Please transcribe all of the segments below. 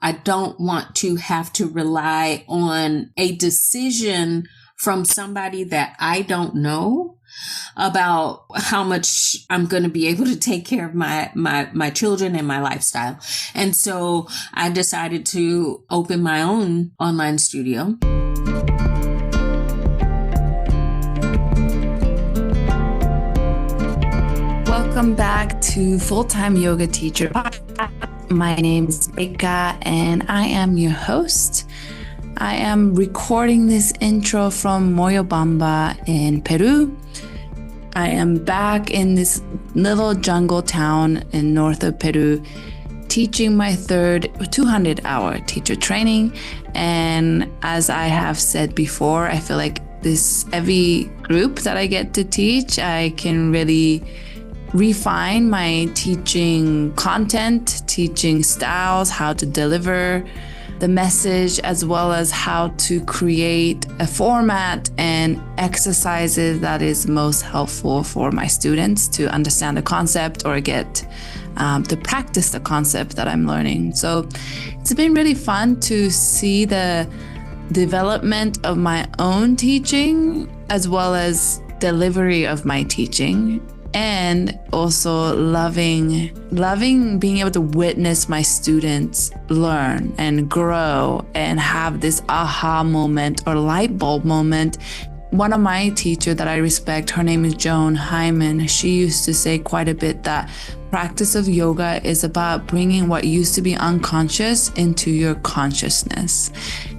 I don't want to have to rely on a decision from somebody that I don't know about how much I'm going to be able to take care of my children and my lifestyle. And so I decided to open my own online studio. Welcome back to Full-Time Yoga Teacher Podcast. My name is Becca and I am your host. I am recording this intro from Moyobamba in Peru. I am back in this little jungle town in north of Peru, teaching my third 200-hour teacher training. And as I have said before, I feel like every group that I get to teach, I can really refine my teaching content, teaching styles, how to deliver the message, as well as how to create a format and exercises that is most helpful for my students to understand the concept or get to practice the concept that I'm learning. So it's been really fun to see the development of my own teaching as well as delivery of my teaching. And also loving being able to witness my students learn and grow and have this aha moment or light bulb moment. One of my teachers that I respect, her name is Joan Hyman, she used to say quite a bit that practice of yoga is about bringing what used to be unconscious into your consciousness.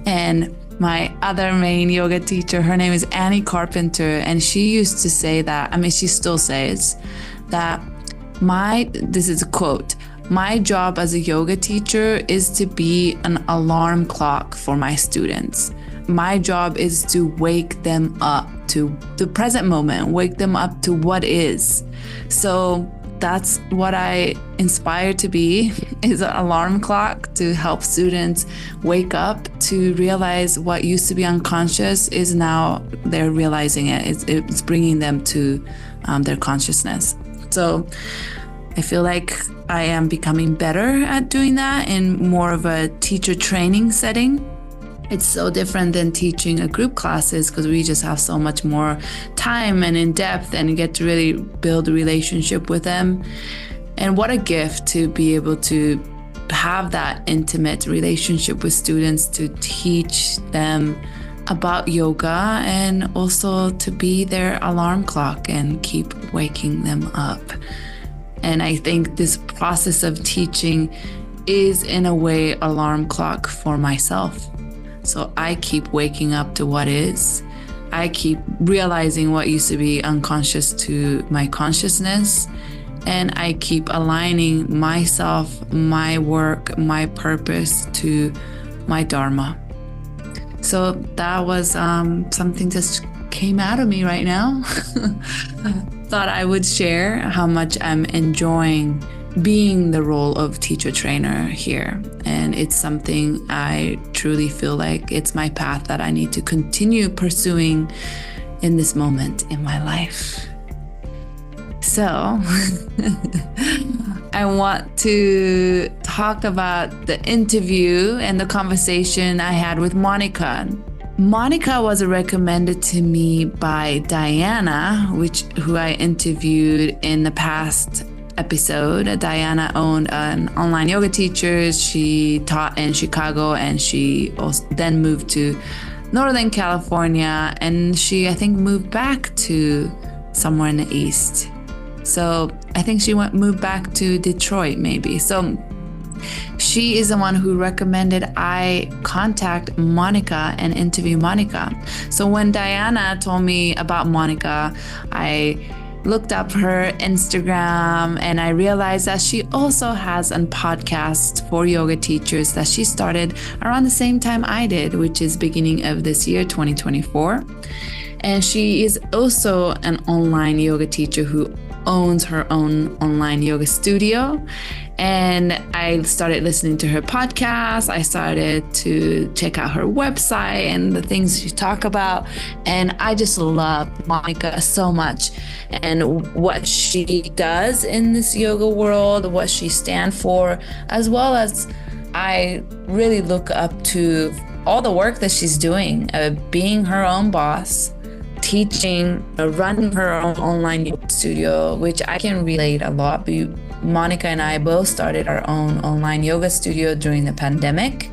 And my other main yoga teacher, her name is Annie Carpenter, and she used to say that, she still says that this is a quote, my job as a yoga teacher is to be an alarm clock for my students. My job is to wake them up to the present moment, wake them up to what is. So that's what I inspire to be, is an alarm clock to help students wake up to realize what used to be unconscious is now they're realizing it. It's bringing them to their consciousness. So I feel like I am becoming better at doing that in more of a teacher training setting. It's so different than teaching a group classes because we just have so much more time and in depth and get to really build a relationship with them. And what a gift to be able to have that intimate relationship with students, to teach them about yoga and also to be their alarm clock and keep waking them up. And I think this process of teaching is in a way alarm clock for myself. So I keep waking up to what is. I keep realizing what used to be unconscious to my consciousness. And I keep aligning myself, my work, my purpose to my dharma. So that was something just came out of me right now. Thought I would share how much I'm enjoying being the role of teacher trainer here. And it's something I truly feel like it's my path that I need to continue pursuing in this moment in my life. So I want to talk about the interview and the conversation I had with Monica. Monica was recommended to me by Diana, who I interviewed in the past episode. Diana owned an online yoga teacher. She taught in Chicago and she also then moved to Northern California, and she, I think, moved back to somewhere in the East. So I think she moved back to Detroit maybe. So she is the one who recommended I contact Monica and interview Monica. So when Diana told me about Monica, I looked up her Instagram and I realized that she also has a podcast for yoga teachers that she started around the same time I did, which is beginning of this year, 2024. And she is also an online yoga teacher who owns her own online yoga studio. And I started listening to her podcast. I started to check out her website and the things she talk about. And I just love Monica so much and what she does in this yoga world, what she stands for, as well as I really look up to all the work that she's doing, being her own boss, teaching, running her own online yoga studio, which I can relate a lot. Monica and I both started our own online yoga studio during the pandemic.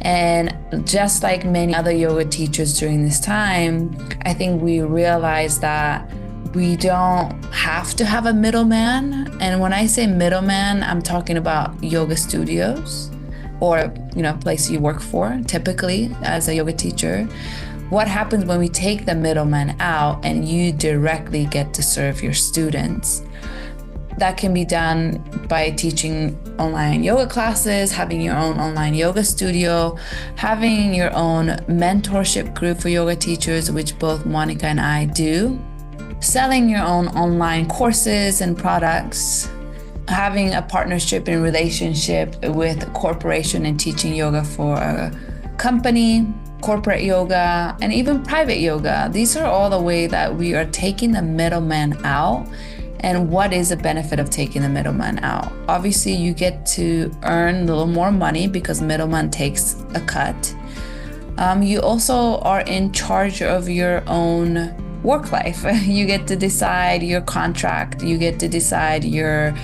And just like many other yoga teachers during this time, I think we realized that we don't have to have a middleman. And when I say middleman, I'm talking about yoga studios or, place you work for, typically as a yoga teacher. What happens when we take the middleman out and you directly get to serve your students? That can be done by teaching online yoga classes, having your own online yoga studio, having your own mentorship group for yoga teachers, which both Monica and I do, selling your own online courses and products, having a partnership and relationship with a corporation and teaching yoga for a company, corporate yoga, and even private yoga. These are all the way that we are taking the middleman out. And what is the benefit of taking the middleman out? Obviously, you get to earn a little more money because middleman takes a cut. You also are in charge of your own work life. You get to decide your contract. You get to decide your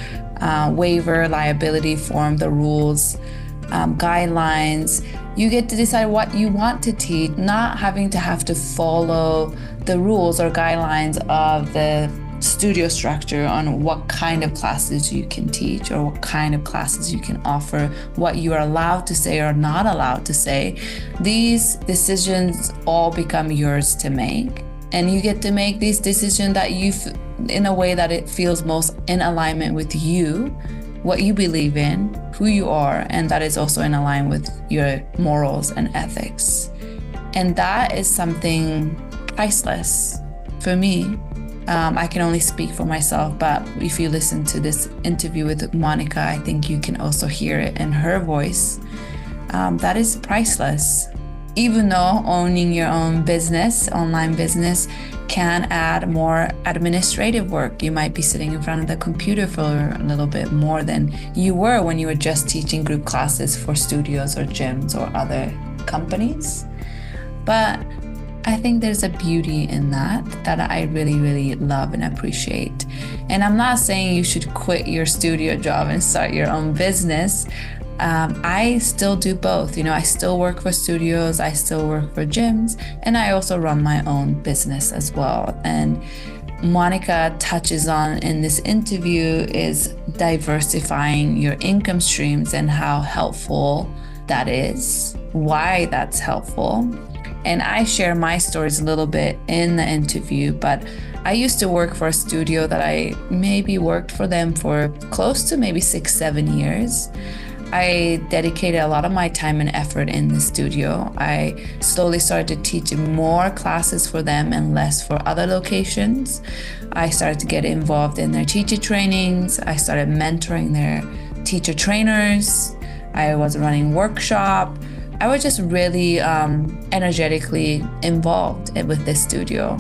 waiver, liability form, the rules, guidelines. You get to decide what you want to teach, not having to have to follow the rules or guidelines of the studio structure on what kind of classes you can teach or what kind of classes you can offer, what you are allowed to say or not allowed to say. These decisions all become yours to make. And you get to make these decisions that in a way that it feels most in alignment with you, what you believe in, who you are, and that is also in alignment with your morals and ethics. And that is something priceless for me. I can only speak for myself, but if you listen to this interview with Monica, I think you can also hear it in her voice. That is priceless. Even though owning your own business, online business, can add more administrative work. You might be sitting in front of the computer for a little bit more than you were when you were just teaching group classes for studios or gyms or other companies. But I think there's a beauty in that I really, really love and appreciate. And I'm not saying you should quit your studio job and start your own business. I still do both. I still work for studios, I still work for gyms, and I also run my own business as well. And Monica touches on in this interview is diversifying your income streams and how helpful that is, why that's helpful. And I share my stories a little bit in the interview, but I used to work for a studio that I maybe worked for them for close to maybe 6-7 years. I dedicated a lot of my time and effort in the studio. I slowly started to teach more classes for them and less for other locations. I started to get involved in their teacher trainings. I started mentoring their teacher trainers. I was running workshop. I was just really energetically involved with this studio.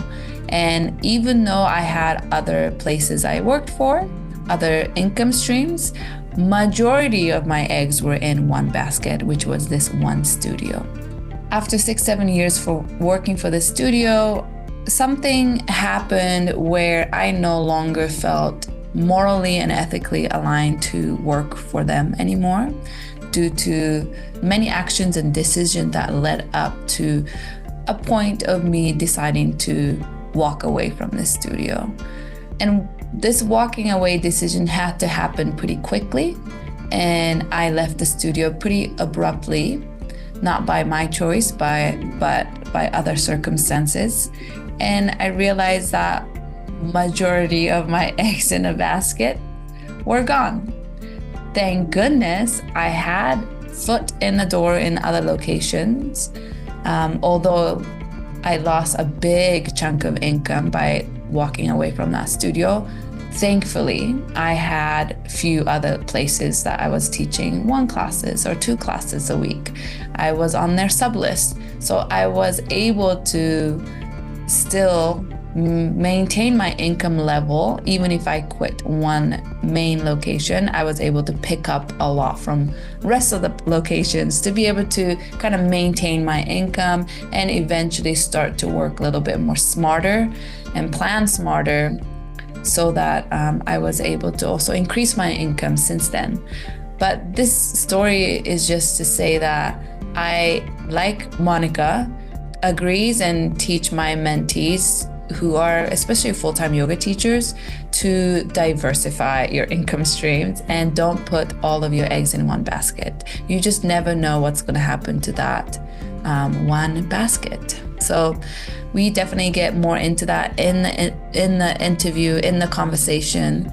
And even though I had other places I worked for, other income streams, majority of my eggs were in one basket, which was this one studio. After 6-7 years for working for the studio, something happened where I no longer felt morally and ethically aligned to work for them anymore, due to many actions and decisions that led up to a point of me deciding to walk away from this studio. And this walking away decision had to happen pretty quickly, and I left the studio pretty abruptly, not by my choice, but by other circumstances. And I realized that majority of my eggs in a basket were gone. Thank goodness I had foot in the door in other locations, although I lost a big chunk of income by walking away from that studio. Thankfully, I had a few other places that I was teaching 1 classes or 2 classes a week. I was on their sub list. So I was able to still maintain my income level. Even if I quit one main location, I was able to pick up a lot from rest of the locations to be able to kind of maintain my income and eventually start to work a little bit more smarter and plan smarter, so that I was able to also increase my income since then. But this story is just to say that I, like Monica, agrees and teach my mentees, who are especially full-time yoga teachers, to diversify your income streams and don't put all of your eggs in one basket. You just never know what's going to happen to that one basket. So we definitely get more into that in the interview, in the conversation.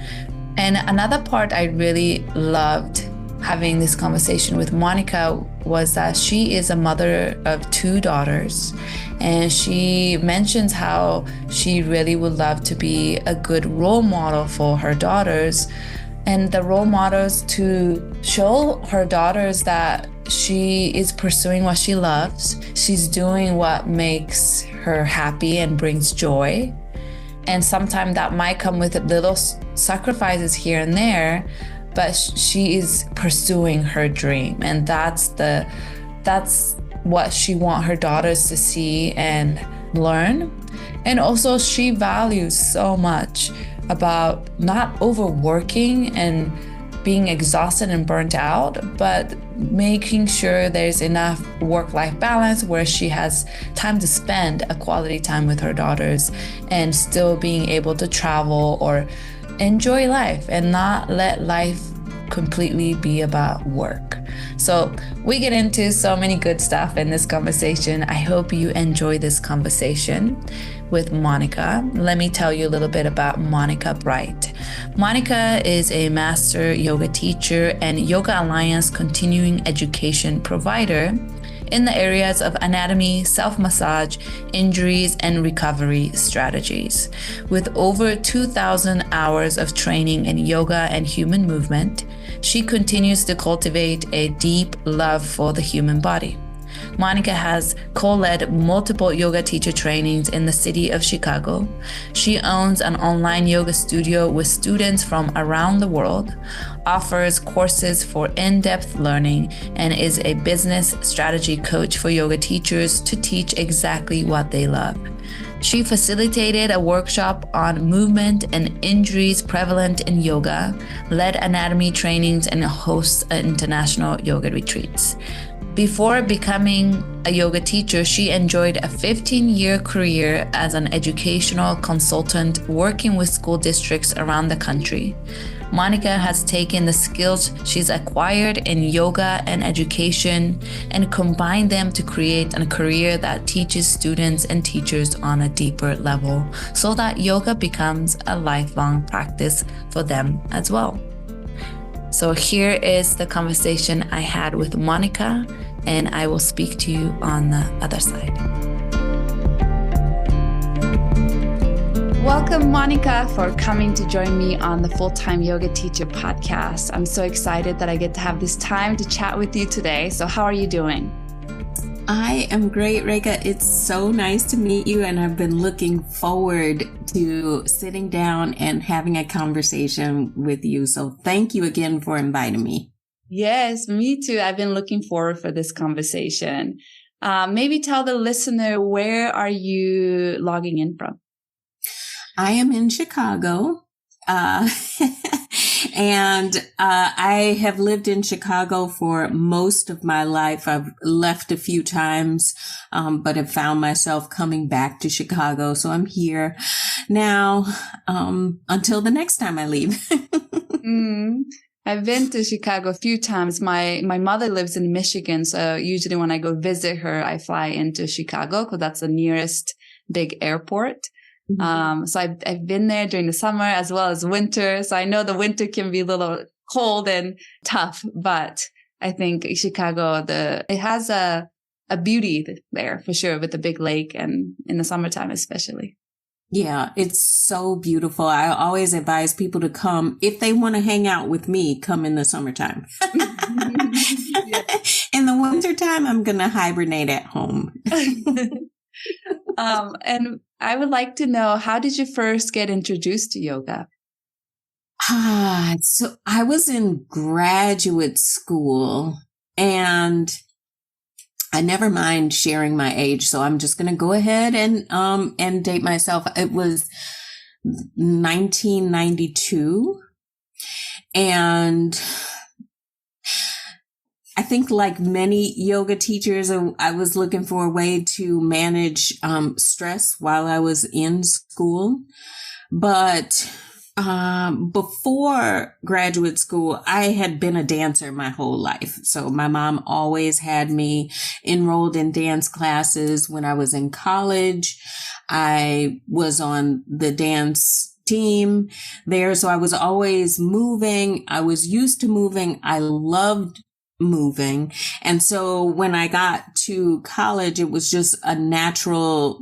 And another part I really loved having this conversation with Monica was that she is a mother of 2 daughters, and she mentions how she really would love to be a good role model for her daughters, and the role models to show her daughters that she is pursuing what she loves. She's doing what makes her happy and brings joy. And sometimes that might come with little sacrifices here and there, but she is pursuing her dream. And that's what she wants her daughters to see and learn. And also she values so much about not overworking and being exhausted and burnt out, but making sure there's enough work-life balance where she has time to spend a quality time with her daughters and still being able to travel or enjoy life and not let life completely be about work. So we get into so many good stuff in this conversation. I hope you enjoy this conversation with Monica. Let me tell you a little bit about Monica Bright. Monica is a master yoga teacher and Yoga Alliance continuing education provider in the areas of anatomy, self-massage, injuries, and recovery strategies. With over 2,000 hours of training in yoga and human movement, she continues to cultivate a deep love for the human body. Monica has co-led multiple yoga teacher trainings in the city of Chicago. She owns an online yoga studio with students from around the world, offers courses for in-depth learning, and is a business strategy coach for yoga teachers to teach exactly what they love. She facilitated a workshop on movement and injuries prevalent in yoga, led anatomy trainings, and hosts international yoga retreats. Before becoming a yoga teacher, she enjoyed a 15-year career as an educational consultant working with school districts around the country. Monica has taken the skills she's acquired in yoga and education and combined them to create a career that teaches students and teachers on a deeper level so that yoga becomes a lifelong practice for them as well. So here is the conversation I had with Monica, and I will speak to you on the other side. Welcome, Monica, for coming to join me on the Full-Time Yoga Teacher podcast. I'm so excited that I get to have this time to chat with you today. So how are you doing? I am great, Reka. It's so nice to meet you, and I've been looking forward to sitting down and having a conversation with you. So thank you again for inviting me. Yes, me too. I've been looking forward for this conversation. Maybe tell the listener, where are you logging in from? I am in Chicago. And I have lived in Chicago for most of my life. I've left a few times, but have found myself coming back to Chicago. So I'm here now until the next time I leave. I've been to Chicago a few times. My mother lives in Michigan, so usually when I go visit her, I fly into Chicago because that's the nearest big airport. So I've been there during the summer as well as winter. So I know the winter can be a little cold and tough, but I think Chicago, it has a beauty there for sure with the big lake and in the summertime especially. Yeah, it's so beautiful. I always advise people to come. If they want to hang out with me, come in the summertime. In the wintertime, I'm going to hibernate at home. And I would like to know, how did you first get introduced to yoga? So I was in graduate school, and I never mind sharing my age, so I'm just going to go ahead and date myself. It was 1992, and I think, like many yoga teachers, I was looking for a way to manage stress while I was in school. But before graduate school, I had been a dancer my whole life. So my mom always had me enrolled in dance classes. When I was in college, I was on the dance team there. So I was always moving. I was used to moving. I loved moving. And so when I got to college, it was just a natural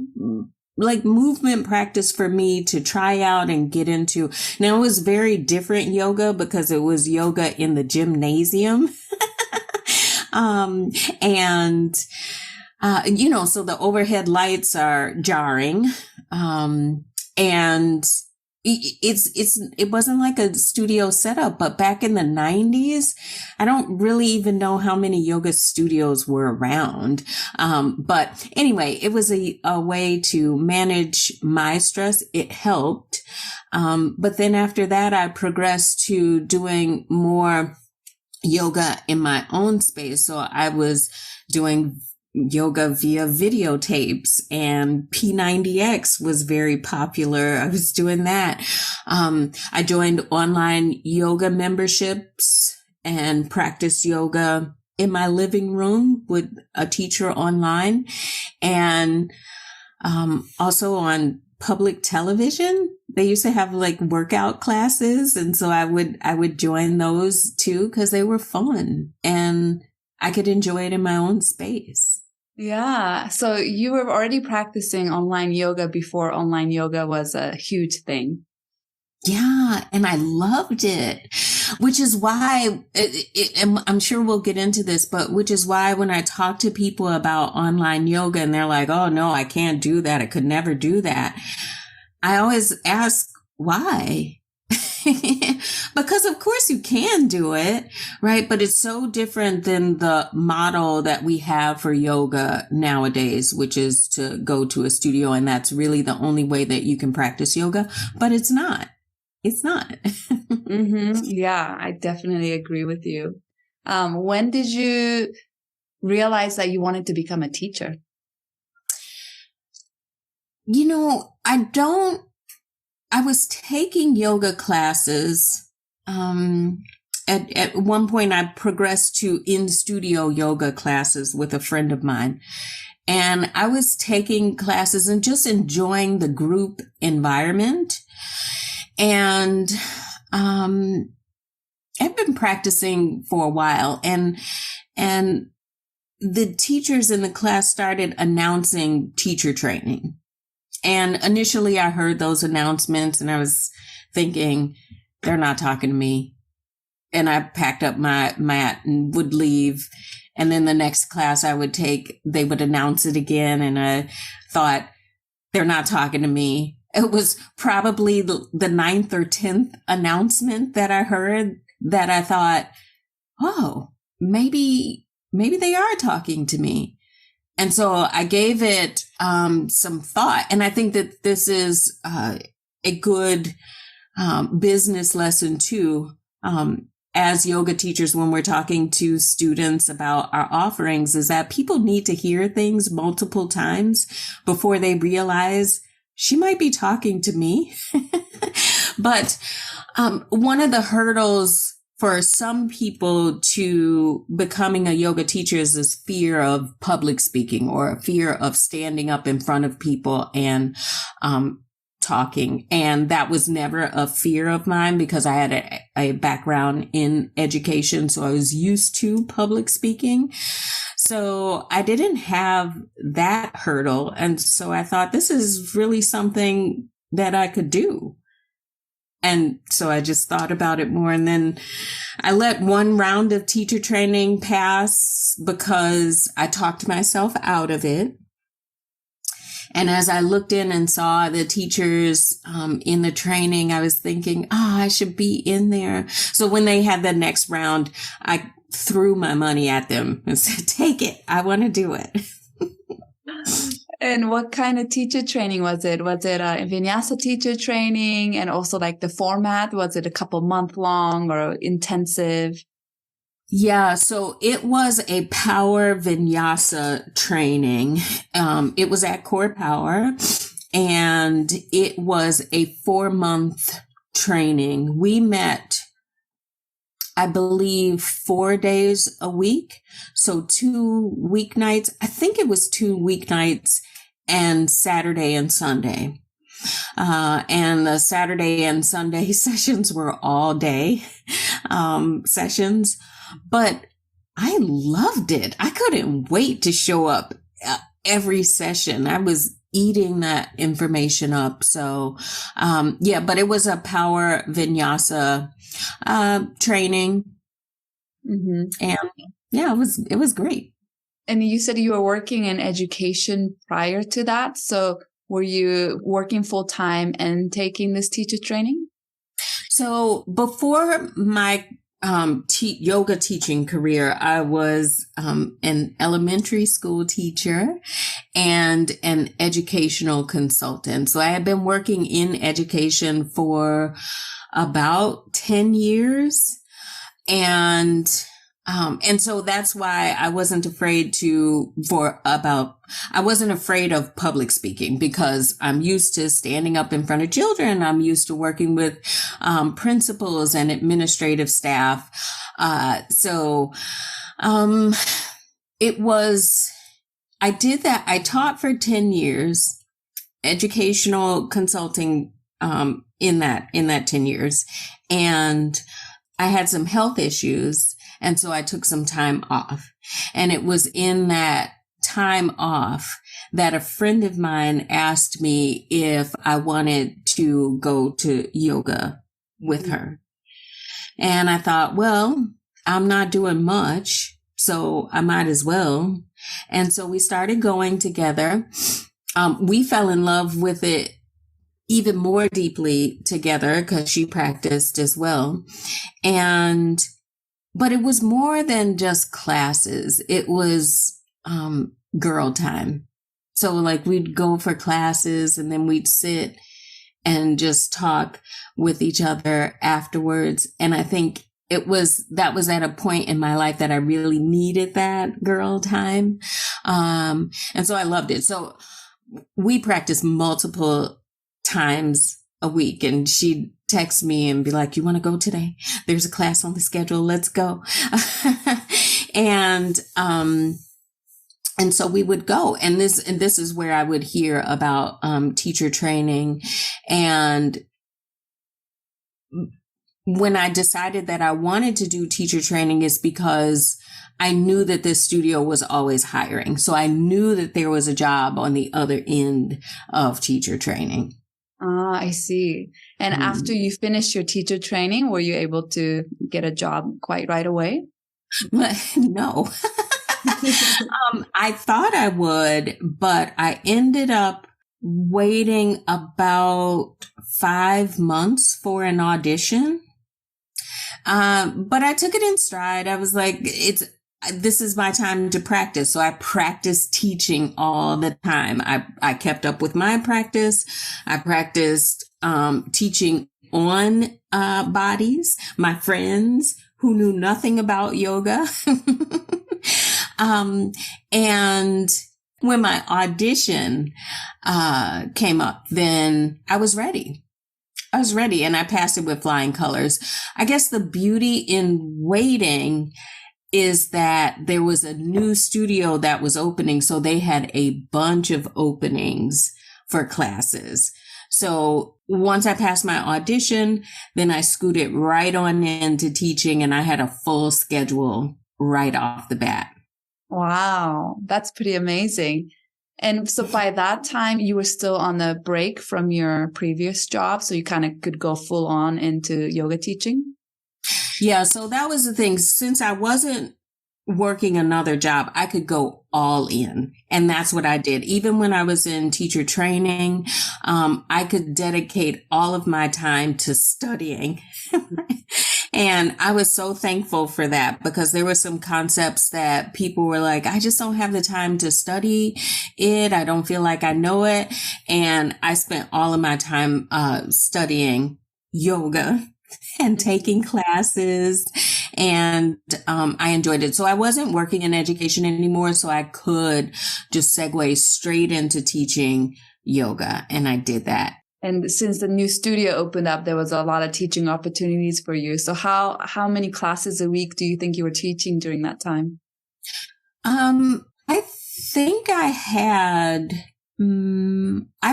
movement practice for me to try out and get into. Now, it was very different yoga because it was yoga in the gymnasium. So the overhead lights are jarring. And it wasn't like a studio setup, but back in the 90s, I don't really even know how many yoga studios were around. But anyway, it was a way to manage my stress. It helped. But then after that, I progressed to doing more yoga in my own space. So I was doing yoga via videotapes, and P90X was very popular. I was doing that. I joined online yoga memberships and practiced yoga in my living room with a teacher online, and also on public television. They used to have like workout classes, and so I would join those too because they were fun and I could enjoy it in my own space. Yeah. So you were already practicing online yoga before online yoga was a huge thing. Yeah. And I loved it, which is why and I'm sure we'll get into this, but which is why when I talk to people about online yoga and they're like, oh no, I can't do that. I could never do that. I always ask why. Because of course you can do it, right? But it's so different than the model that we have for yoga nowadays, which is to go to a studio, and that's really the only way that you can practice yoga. But it's not. It's not. Mm-hmm. Yeah, I definitely agree with you. When did you realize that you wanted to become a teacher? I was taking yoga classes. At one point, I progressed to in-studio yoga classes with a friend of mine. And I was taking classes and just enjoying the group environment. And I've been practicing for a while. And the teachers in the class started announcing teacher training. And initially I heard those announcements and I was thinking, they're not talking to me. And I packed up my mat and would leave. And then the next class I would take, they would announce it again. And I thought, they're not talking to me. It was probably the 9th or 10th announcement that I heard that I thought, oh, maybe they are talking to me. And so I gave it some thought. And I think that this is a good business lesson too. As yoga teachers, when we're talking to students about our offerings, is that people need to hear things multiple times before they realize she might be talking to me. But one of the hurdles for some people to becoming a yoga teacher is this fear of public speaking or a fear of standing up in front of people and talking. And that was never a fear of mine because I had a background in education. So I was used to public speaking. So I didn't have that hurdle. And so I thought this is really something that I could do. And so I just thought about it more. And then I let one round of teacher training pass because I talked myself out of it. And as I looked in and saw the teachers in the training, I was thinking, I should be in there. So when they had the next round, I threw my money at them and said, take it. I want to do it. And what kind of teacher training was it? Was it a vinyasa teacher training? And also like the format, was it a couple month long or intensive? Yeah, so it was a power vinyasa training. It was at Core Power, and it was a 4-month training. We met, I believe, 4 days a week. So 2 weeknights. I think it was 2 weeknights and Saturday and Sunday. And the Saturday and Sunday sessions were all day sessions. But I loved it. I couldn't wait to show up every session. I was eating that information up. So, but it was a power vinyasa training. Mm-hmm. And yeah, it was great. And you said you were working in education prior to that. So were you working full time and taking this teacher training? So before my yoga teaching career, I was an elementary school teacher and an educational consultant. So I had been working in education for about 10 years. And so that's why I wasn't afraid I wasn't afraid of public speaking, because I'm used to standing up in front of children. I'm used to working with principals and administrative staff. I did that. I taught for 10 years, educational consulting in that 10 years. And I had some health issues. And so I took some time off. And it was in that time off that a friend of mine asked me if I wanted to go to yoga with her. And I thought, well, I'm not doing much, so I might as well. And so we started going together. We fell in love with it even more deeply together because she practiced as well. But it was more than just classes. It was girl time. So like we'd go for classes and then we'd sit and just talk with each other afterwards. And I think that was at a point in my life that I really needed that girl time. And so I loved it. So we practiced multiple times a week, and she'd text me and be like, you want to go today? There's a class on the schedule. Let's go. And so we would go, and this is where I would hear about teacher training. And when I decided that I wanted to do teacher training, is because I knew that this studio was always hiring. So I knew that there was a job on the other end of teacher training. Ah, I see. And after you finished your teacher training, were you able to get a job quite right away? No. I thought I would, but I ended up waiting about 5 months for an audition. But I took it in stride. I was like, this is my time to practice. So I practiced teaching all the time. I kept up with my practice. I practiced teaching on bodies, my friends who knew nothing about yoga. And when my audition came up, then I was ready. And I passed it with flying colors. I guess the beauty in waiting is that there was a new studio that was opening. So they had a bunch of openings for classes. So once I passed my audition, then I scooted right on into teaching, and I had a full schedule right off the bat. Wow, that's pretty amazing. And so by that time, you were still on a break from your previous job, so you kind of could go full on into yoga teaching? Yeah, so that was the thing. Since I wasn't working another job, I could go all in. And that's what I did. Even when I was in teacher training, I could dedicate all of my time to studying. And I was so thankful for that, because there were some concepts that people were like, I just don't have the time to study it. I don't feel like I know it. And I spent all of my time studying yoga and taking classes. And I enjoyed it. So I wasn't working in education anymore. So I could just segue straight into teaching yoga. And I did that. And since the new studio opened up, there was a lot of teaching opportunities for you. So how many classes a week do you think you were teaching during that time? I think I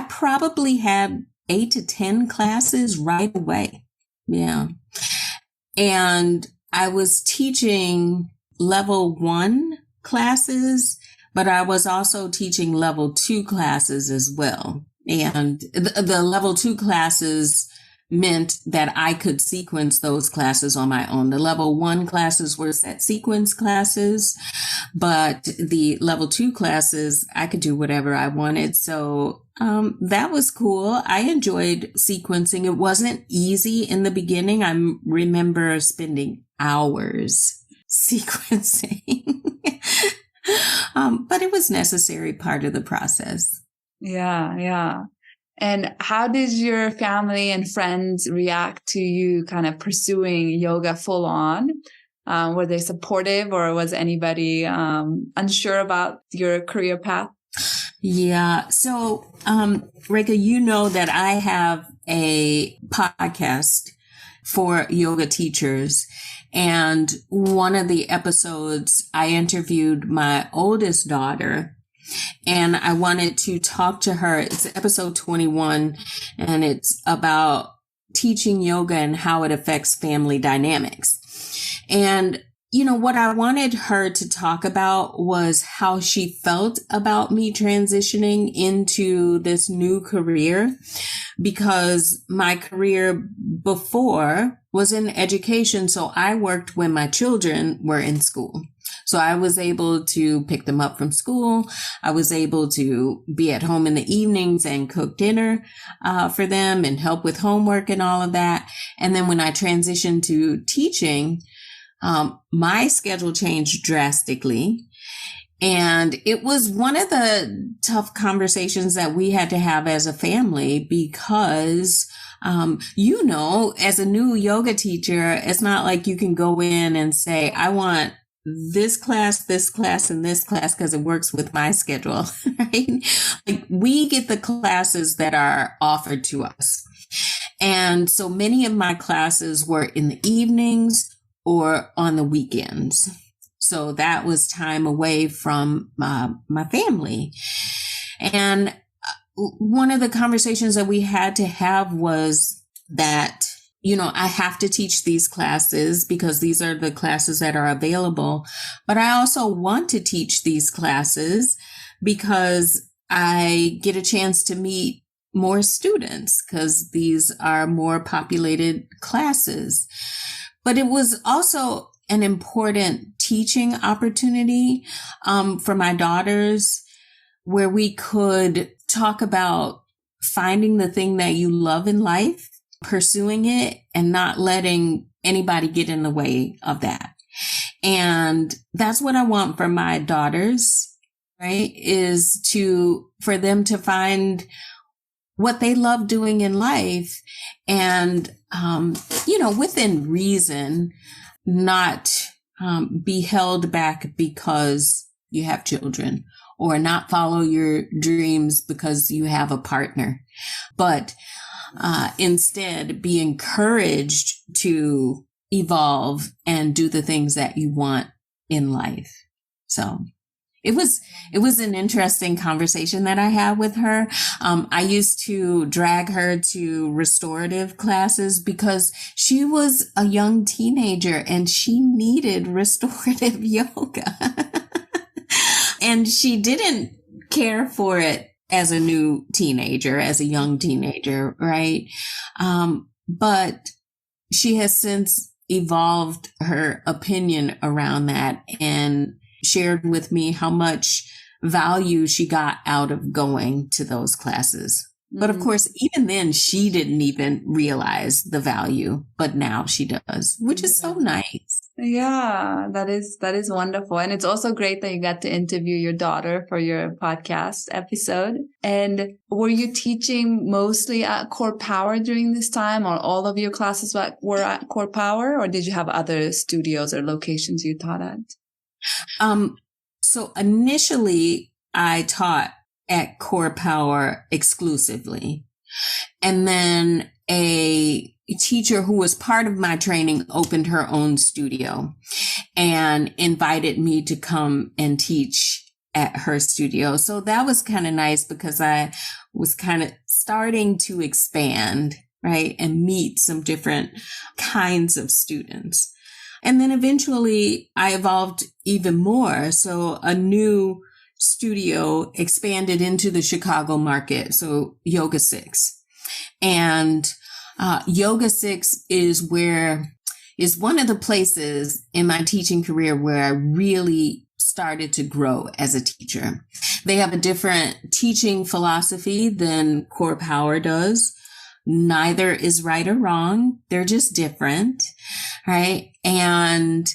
probably had 8 to 10 classes right away. Yeah. And I was teaching level 1 classes, but I was also teaching level 2 classes as well. And the level 2 classes meant that I could sequence those classes on my own. The level 1 classes were set sequence classes, but the level 2 classes, I could do whatever I wanted. So that was cool. I enjoyed sequencing. It wasn't easy in the beginning. I remember spending hours sequencing, but it was necessary part of the process. Yeah. And how did your family and friends react to you kind of pursuing yoga full on? Were they supportive, or was anybody unsure about your career path? Yeah. So, Reka, you know that I have a podcast for yoga teachers. And one of the episodes, I interviewed my oldest daughter, and I wanted to talk to her. It's episode 21, and it's about teaching yoga and how it affects family dynamics. And, what I wanted her to talk about was how she felt about me transitioning into this new career, because my career before was in education. So I worked when my children were in school. So I was able to pick them up from school. I was able to be at home in the evenings and cook dinner for them and help with homework and all of that. And then when I transitioned to teaching, my schedule changed drastically. And it was one of the tough conversations that we had to have as a family, because as a new yoga teacher, it's not like you can go in and say, I want this class, and this class, because it works with my schedule, right? Like, we get the classes that are offered to us. And so many of my classes were in the evenings or on the weekends. So that was time away from my family. And one of the conversations that we had to have was that, I have to teach these classes because these are the classes that are available. But I also want to teach these classes because I get a chance to meet more students, because these are more populated classes. But it was also an important teaching opportunity for my daughters, where we could talk about finding the thing that you love in life, pursuing it, and not letting anybody get in the way of that. And that's what I want for my daughters, right? Is for them to find what they love doing in life, and, within reason, not be held back because you have children, or not follow your dreams because you have a partner, but instead be encouraged to evolve and do the things that you want in life. So it was an interesting conversation that I had with her. I used to drag her to restorative classes because she was a young teenager and she needed restorative yoga. And she didn't care for it as a young teenager, right? But she has since evolved her opinion around that and shared with me how much value she got out of going to those classes. But of course, even then, she didn't even realize the value, but now she does, which is so nice. Yeah, that is wonderful. And it's also great that you got to interview your daughter for your podcast episode. And were you teaching mostly at Core Power during this time, or all of your classes were at Core Power, or did you have other studios or locations you taught at? So initially I taught at Core Power exclusively. And then a teacher who was part of my training opened her own studio and invited me to come and teach at her studio. So that was kind of nice because I was kind of starting to expand, right, and meet some different kinds of students. And then eventually I evolved even more. So a new studio expanded into the Chicago market. So Yoga 6. And Yoga 6 is one of the places in my teaching career where I really started to grow as a teacher. They have a different teaching philosophy than Core Power does. Neither is right or wrong. They're just different, right? And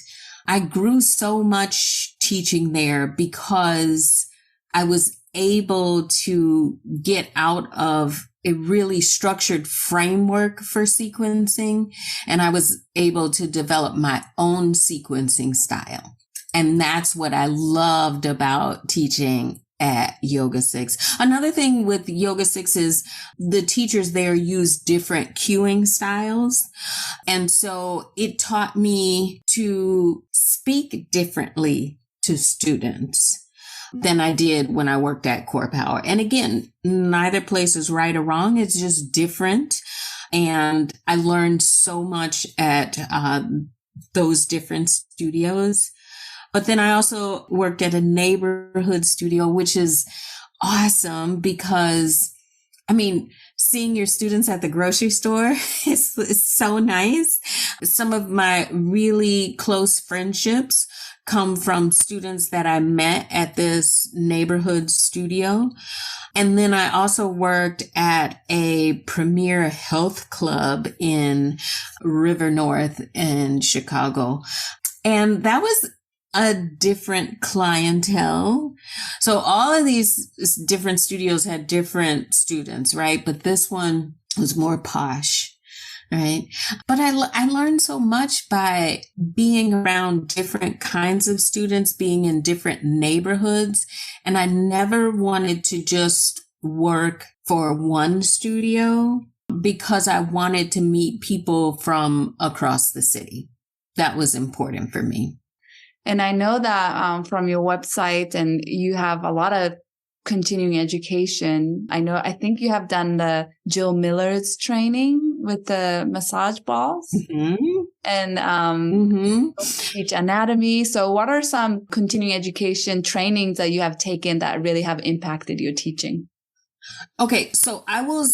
I grew so much teaching there because I was able to get out of a really structured framework for sequencing, and I was able to develop my own sequencing style. And that's what I loved about teaching at Yoga 6. Another thing with Yoga 6 is the teachers there use different cueing styles. And so it taught me to speak differently to students than I did when I worked at Core Power. And again, neither place is right or wrong. It's just different. And I learned so much at those different studios. But then I also worked at a neighborhood studio, which is awesome because, I mean, seeing your students at the grocery store is so nice. Some of my really close friendships come from students that I met at this neighborhood studio. And then I also worked at a premier health club in River North in Chicago. And that was a different clientele. So all of these different studios had different students, right? But this one was more posh, right? But I learned so much by being around different kinds of students, being in different neighborhoods. And I never wanted to just work for one studio because I wanted to meet people from across the city. That was important for me. And I know that from your website, and you have a lot of continuing education. I think you have done the Jill Miller's training with the massage balls and teach anatomy. So what are some continuing education trainings that you have taken that really have impacted your teaching? Okay, so I will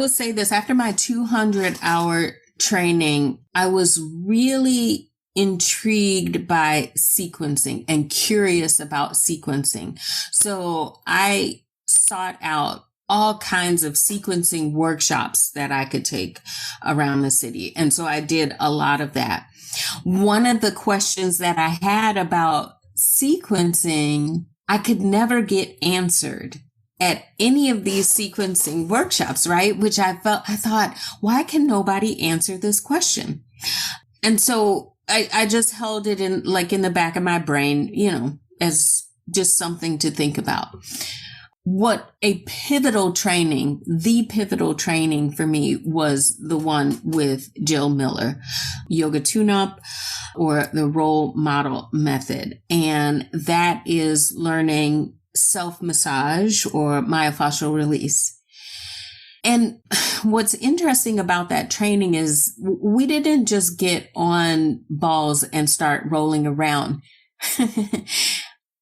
say this. After my 200-hour training, I was really intrigued by sequencing and curious about sequencing. So I sought out all kinds of sequencing workshops that I could take around the city. And so I did a lot of that. One of the questions that I had about sequencing, I could never get answered at any of these sequencing workshops, right? Which I thought, why can nobody answer this question? And so I just held it in the back of my brain, as just something to think about. What the pivotal training for me was the one with Jill Miller, Yoga Tune-Up, or the Role Model Method. And that is learning self-massage or myofascial release. And what's interesting about that training is we didn't just get on balls and start rolling around.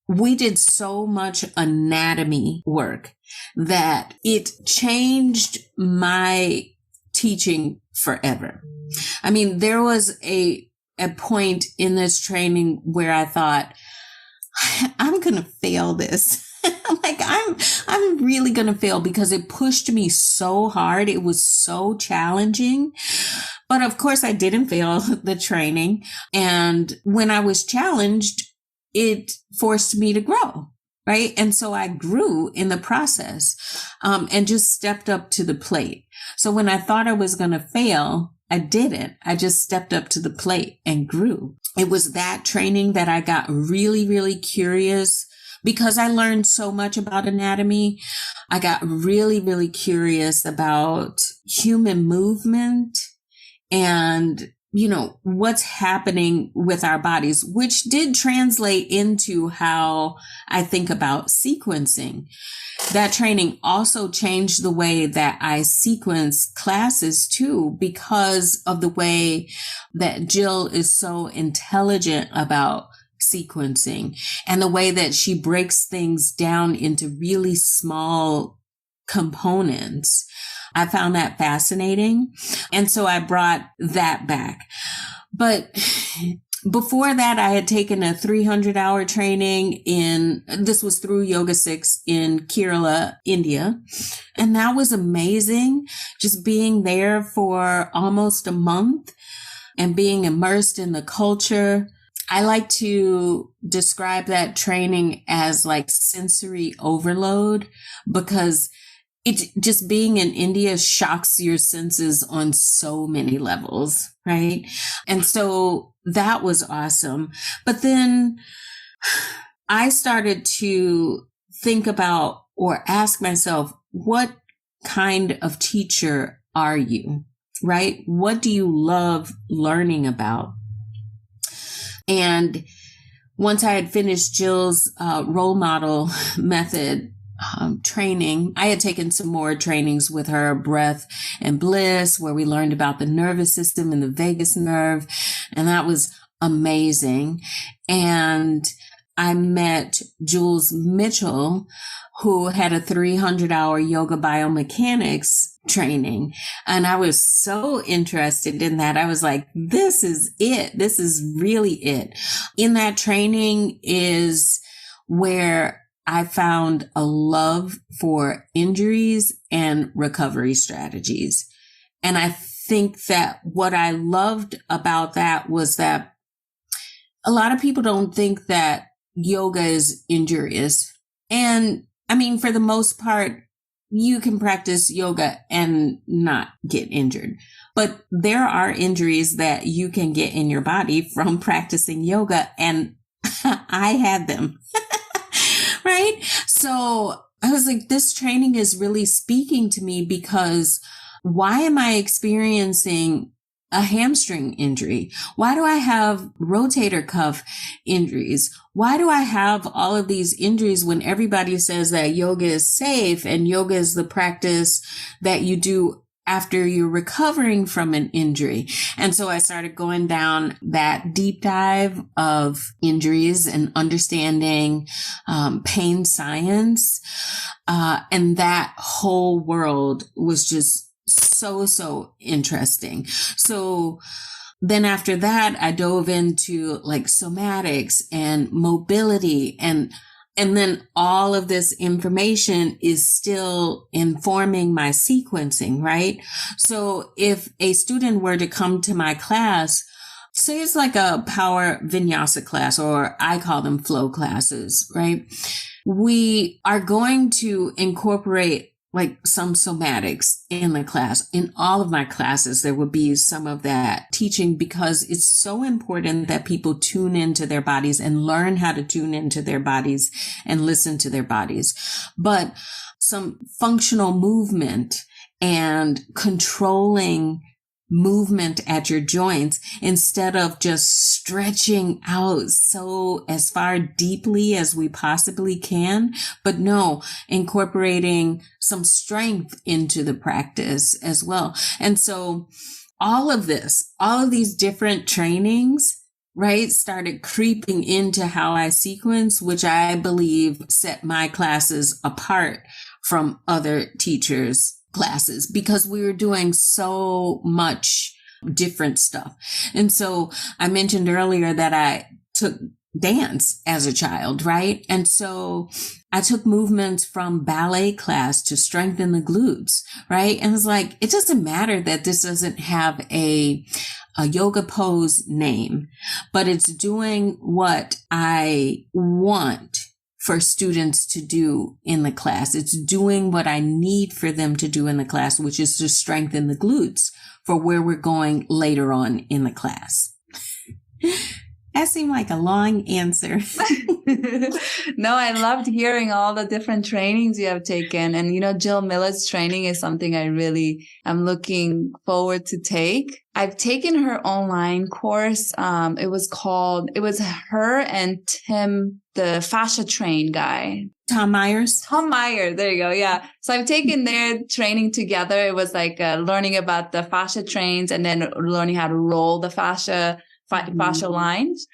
We did so much anatomy work that it changed my teaching forever. I mean, there was a a point in this training where I thought, I'm going to fail this. Like I'm really going to fail because it pushed me so hard. It was so challenging. But of course I didn't fail the training. And when I was challenged, it forced me to grow. Right. And so I grew in the process, and just stepped up to the plate. So when I thought I was going to fail, I didn't. I just stepped up to the plate and grew. It was that training that I got really, really curious because I learned so much about anatomy. I got really, really curious about human movement and, what's happening with our bodies, which did translate into how I think about sequencing. That training also changed the way that I sequence classes too, because of the way that Jill is so intelligent about sequencing and the way that she breaks things down into really small components. I found that fascinating. And so I brought that back. But before that, I had taken a 300-hour training this was through Yoga 6 in Kerala, India. And that was amazing. Just being there for almost a month and being immersed in the culture. I like to describe that training as like sensory overload because just being in India shocks your senses on so many levels, right? And so that was awesome. But then I started to think about or ask myself, what kind of teacher are you, right? What do you love learning about? And once I had finished Jill's role model method training, I had taken some more trainings with her, breath and bliss, where we learned about the nervous system and the vagus nerve. And that was amazing. And I met Jules Mitchell, who had a 300-hour yoga biomechanics training. And I was so interested in that. I was like, this is it. This is really it. In that training is where I found a love for injuries and recovery strategies. And I think that what I loved about that was that a lot of people don't think that yoga is injurious. And I mean, for the most part, you can practice yoga and not get injured. But there are injuries that you can get in your body from practicing yoga. And I had them. Right? So I was like, this training is really speaking to me because why am I experiencing a hamstring injury? Why do I have rotator cuff injuries? Why do I have all of these injuries when everybody says that yoga is safe and yoga is the practice that you do after you're recovering from an injury? And so I started going down that deep dive of injuries and understanding pain science. And that whole world was just so interesting. So then after that, I dove into like somatics and mobility, and then all of this information is still informing my sequencing, right? So if a student were to come to my class, say it's like a power vinyasa class, or I call them flow classes, right? We are going to incorporate like some somatics in the class. In all of my classes, there would be some of that teaching because it's so important that people tune into their bodies and learn how to tune into their bodies and listen to their bodies. But some functional movement and controlling movement at your joints instead of just stretching out so as far deeply as we possibly can, but no, incorporating some strength into the practice as well. And so all of these different trainings, right, started creeping into how I sequence, which I believe set my classes apart from other teachers' classes because we were doing so much different stuff. And so I mentioned earlier that I took dance as a child, right? And so I took movements from ballet class to strengthen the glutes, right? And it's like, it doesn't matter that this doesn't have a yoga pose name, but it's doing what I want for students to do in the class. It's doing what I need for them to do in the class, which is to strengthen the glutes for where we're going later on in the class. That seemed like a long answer. No, I loved hearing all the different trainings you have taken. And, Jill Miller's training is something I really am looking forward to take. I've taken her online course. It was her and Tim, the fascia train guy. Tom Myers. There you go. Yeah. So I've taken their training together. It was like learning about the fascia trains and then learning how to roll the fascia lines,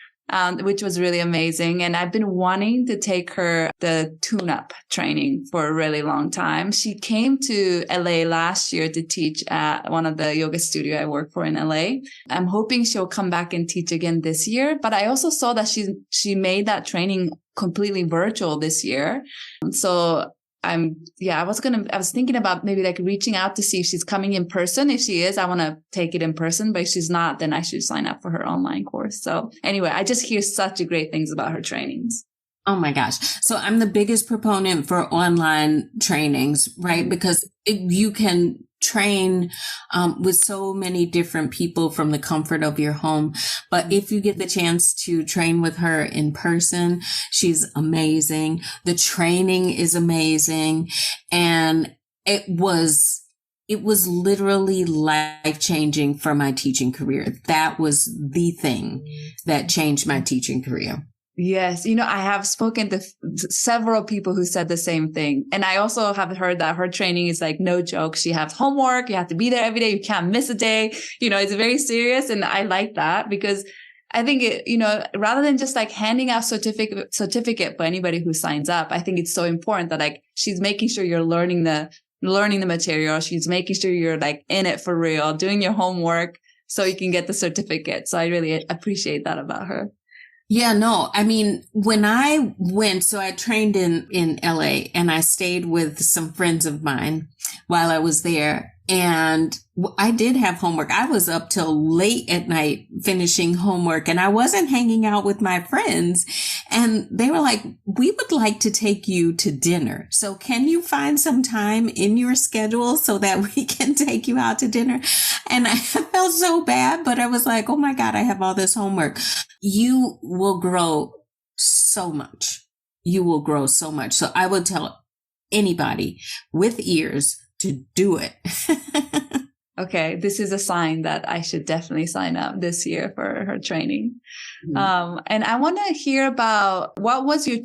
which was really amazing. And I've been wanting to take her the tune-up training for a really long time. She came to LA last year to teach at one of the yoga studio I work for in LA. I'm hoping she'll come back and teach again this year. But I also saw that she made that training completely virtual this year. So I was thinking about maybe like reaching out to see if she's coming in person. If she is, I want to take it in person, but if she's not, then I should sign up for her online course. So anyway, I just hear such great things about her trainings. Oh my gosh. So I'm the biggest proponent for online trainings, right? Because you can train with so many different people from the comfort of your home. But if you get the chance to train with her in person, she's amazing. The training is amazing. And it was literally life-changing for my teaching career. That was the thing that changed my teaching career. Yes. I have spoken to several people who said the same thing. And I also have heard that her training is like no joke. She has homework. You have to be there every day. You can't miss a day. It's very serious. And I like that because I think rather than just like handing out certificate for anybody who signs up, I think it's so important that like she's making sure you're learning the material. She's making sure you're like in it for real, doing your homework so you can get the certificate. So I really appreciate that about her. Yeah, no, I mean, when I went, so I trained in LA and I stayed with some friends of mine while I was there. And I did have homework. I was up till late at night finishing homework and I wasn't hanging out with my friends. And they were like, we would like to take you to dinner. So can you find some time in your schedule so that we can take you out to dinner? And I felt so bad, but I was like, oh my God, I have all this homework. You will grow so much. You will grow so much. So I would tell anybody with ears to do it. Okay, this is a sign that I should definitely sign up this year for her training. Mm-hmm. And I want to hear about what was your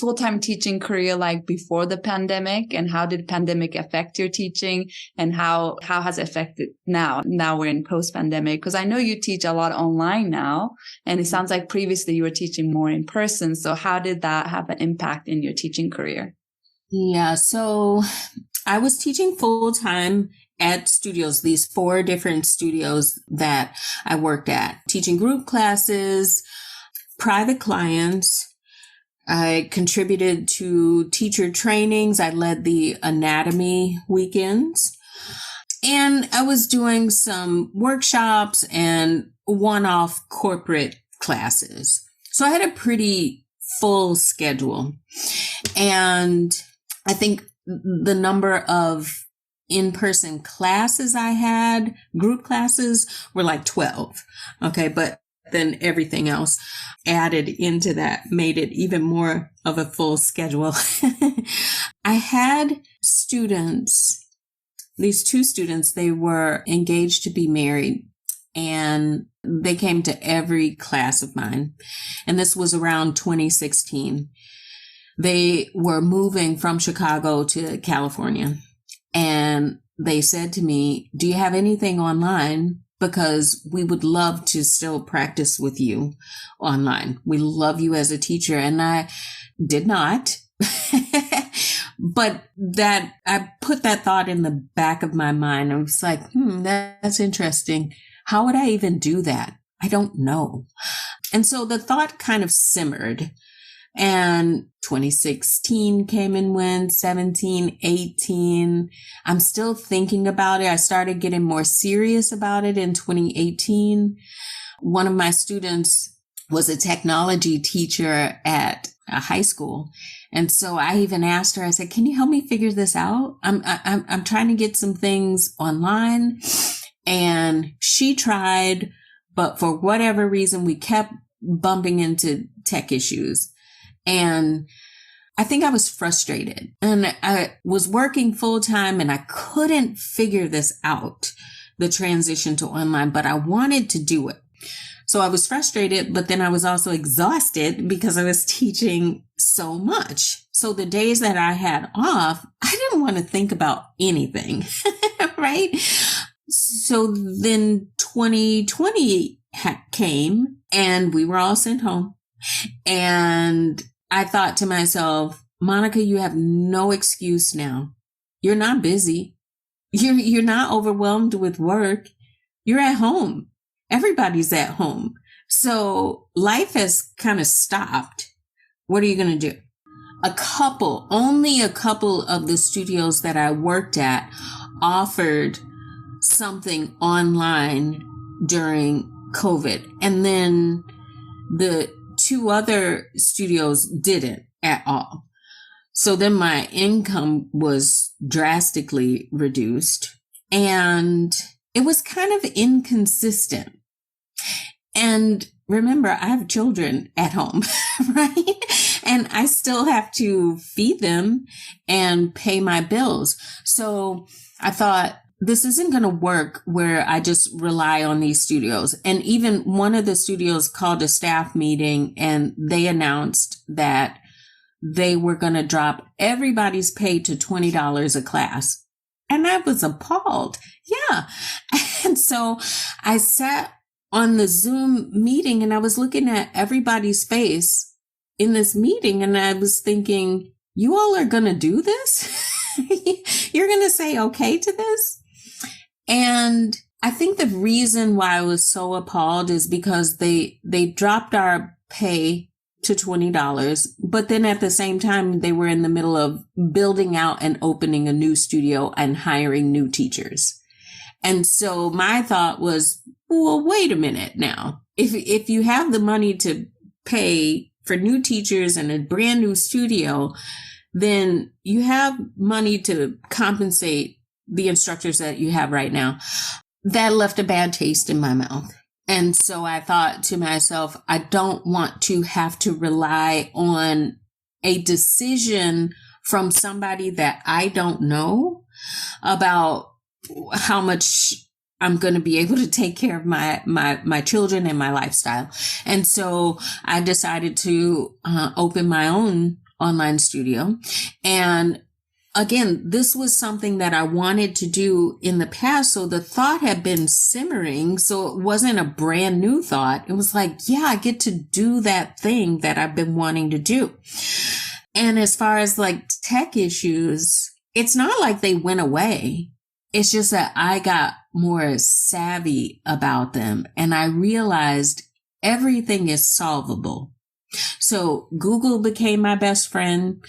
full-time teaching career like before the pandemic, and how did pandemic affect your teaching, and how has it affected now? Now we're in post-pandemic, because I know you teach a lot online now, and it sounds like previously you were teaching more in person. So how did that have an impact in your teaching career? Yeah, so I was teaching full-time at studios, these 4 different studios that I worked at, teaching group classes, private clients. I contributed to teacher trainings. I led the anatomy weekends, and I was doing some workshops and one-off corporate classes. So I had a pretty full schedule. And I think the number of in-person classes I had, group classes, were like 12. Okay. But then everything else added into that made it even more of a full schedule. I had students, these 2 students, they were engaged to be married, and they came to every class of mine. And this was around 2016. They were moving from Chicago to California, and they said to me, do you have anything online? Because we would love to still practice with you online. We love you as a teacher. And I did not, But that I put that thought in the back of my mind. I was like, that's interesting. How would I even do that? I don't know. And so the thought kind of simmered. And 2016 came and went, 17, 18. I'm still thinking about it. I started getting more serious about it in 2018. One of my students was a technology teacher at a high school. And so I even asked her, I said, can you help me figure this out? I'm trying to get some things online. And she tried, but for whatever reason, we kept bumping into tech issues. And I think I was frustrated, and I was working full time and I couldn't figure this out, the transition to online, but I wanted to do it. So I was frustrated, but then I was also exhausted because I was teaching so much. So the days that I had off, I didn't want to think about anything, right? So then 2020 came and we were all sent home. And I thought to myself, Monica, you have no excuse now. You're not busy. You're not overwhelmed with work. You're at home. Everybody's at home. So life has kind of stopped. What are you going to do? Only a couple of the studios that I worked at offered something online during COVID. And then the 2 other studios didn't at all. So then my income was drastically reduced and it was kind of inconsistent. And remember, I have children at home, right? And I still have to feed them and pay my bills. So I thought, this isn't going to work where I just rely on these studios. And even one of the studios called a staff meeting and they announced that they were going to drop everybody's pay to $20 a class. And I was appalled. Yeah. And so I sat on the Zoom meeting and I was looking at everybody's face in this meeting and I was thinking, you all are going to do this? You're going to say okay to this? And I think the reason why I was so appalled is because they dropped our pay to $20, but then at the same time, they were in the middle of building out and opening a new studio and hiring new teachers. And so my thought was, well, wait a minute now. If you have the money to pay for new teachers and a brand new studio, then you have money to compensate the instructors that you have right now. That left a bad taste in my mouth. And so I thought to myself, I don't want to have to rely on a decision from somebody that I don't know about how much I'm going to be able to take care of my children and my lifestyle. And so I decided to open my own online studio. And again, this was something that I wanted to do in the past. So the thought had been simmering. So it wasn't a brand new thought. It was like, yeah, I get to do that thing that I've been wanting to do. And as far as like tech issues, it's not like they went away. It's just that I got more savvy about them and I realized everything is solvable. So Google became my best friend.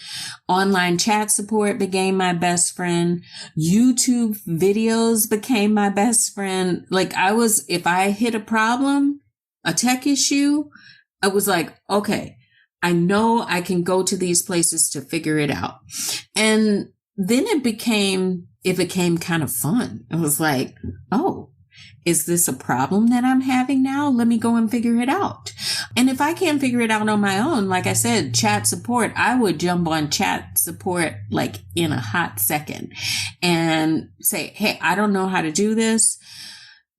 Online chat support became my best friend. YouTube videos became my best friend. Like if I hit a problem, a tech issue, I was like, okay, I know I can go to these places to figure it out. And then it became kind of fun. It was like, oh, is this a problem that I'm having now? Let me go and figure it out. And if I can't figure it out on my own, like I said, chat support, I would jump on chat support like in a hot second and say, hey, I don't know how to do this.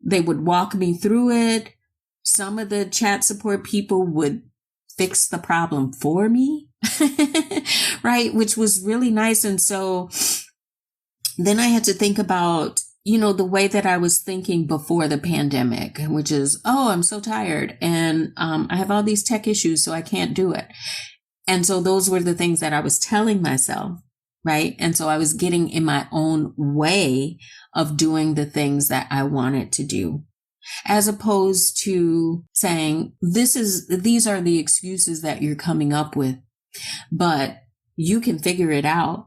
They would walk me through it. Some of the chat support people would fix the problem for me, right? Which was really nice. And so then I had to think about, the way that I was thinking before the pandemic, which is, oh, I'm so tired and I have all these tech issues, so I can't do it. And so those were the things that I was telling myself, right? And so I was getting in my own way of doing the things that I wanted to do, as opposed to saying, these are the excuses that you're coming up with, but you can figure it out.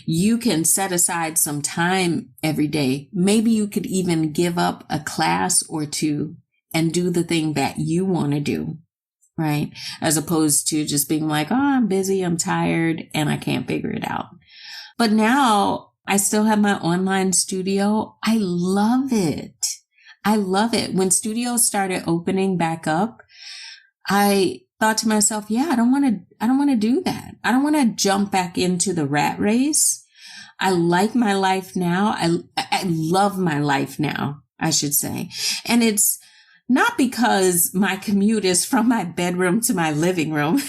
You can set aside some time every day. Maybe you could even give up a class or two and do the thing that you want to do, right? As opposed to just being like, oh, I'm busy, I'm tired, and I can't figure it out. But now I still have my online studio. I love it. I love it. When studios started opening back up, I thought to myself, yeah, I don't want to do that. I don't want to jump back into the rat race. I like my life now. I love my life now, I should say. And it's not because my commute is from my bedroom to my living room.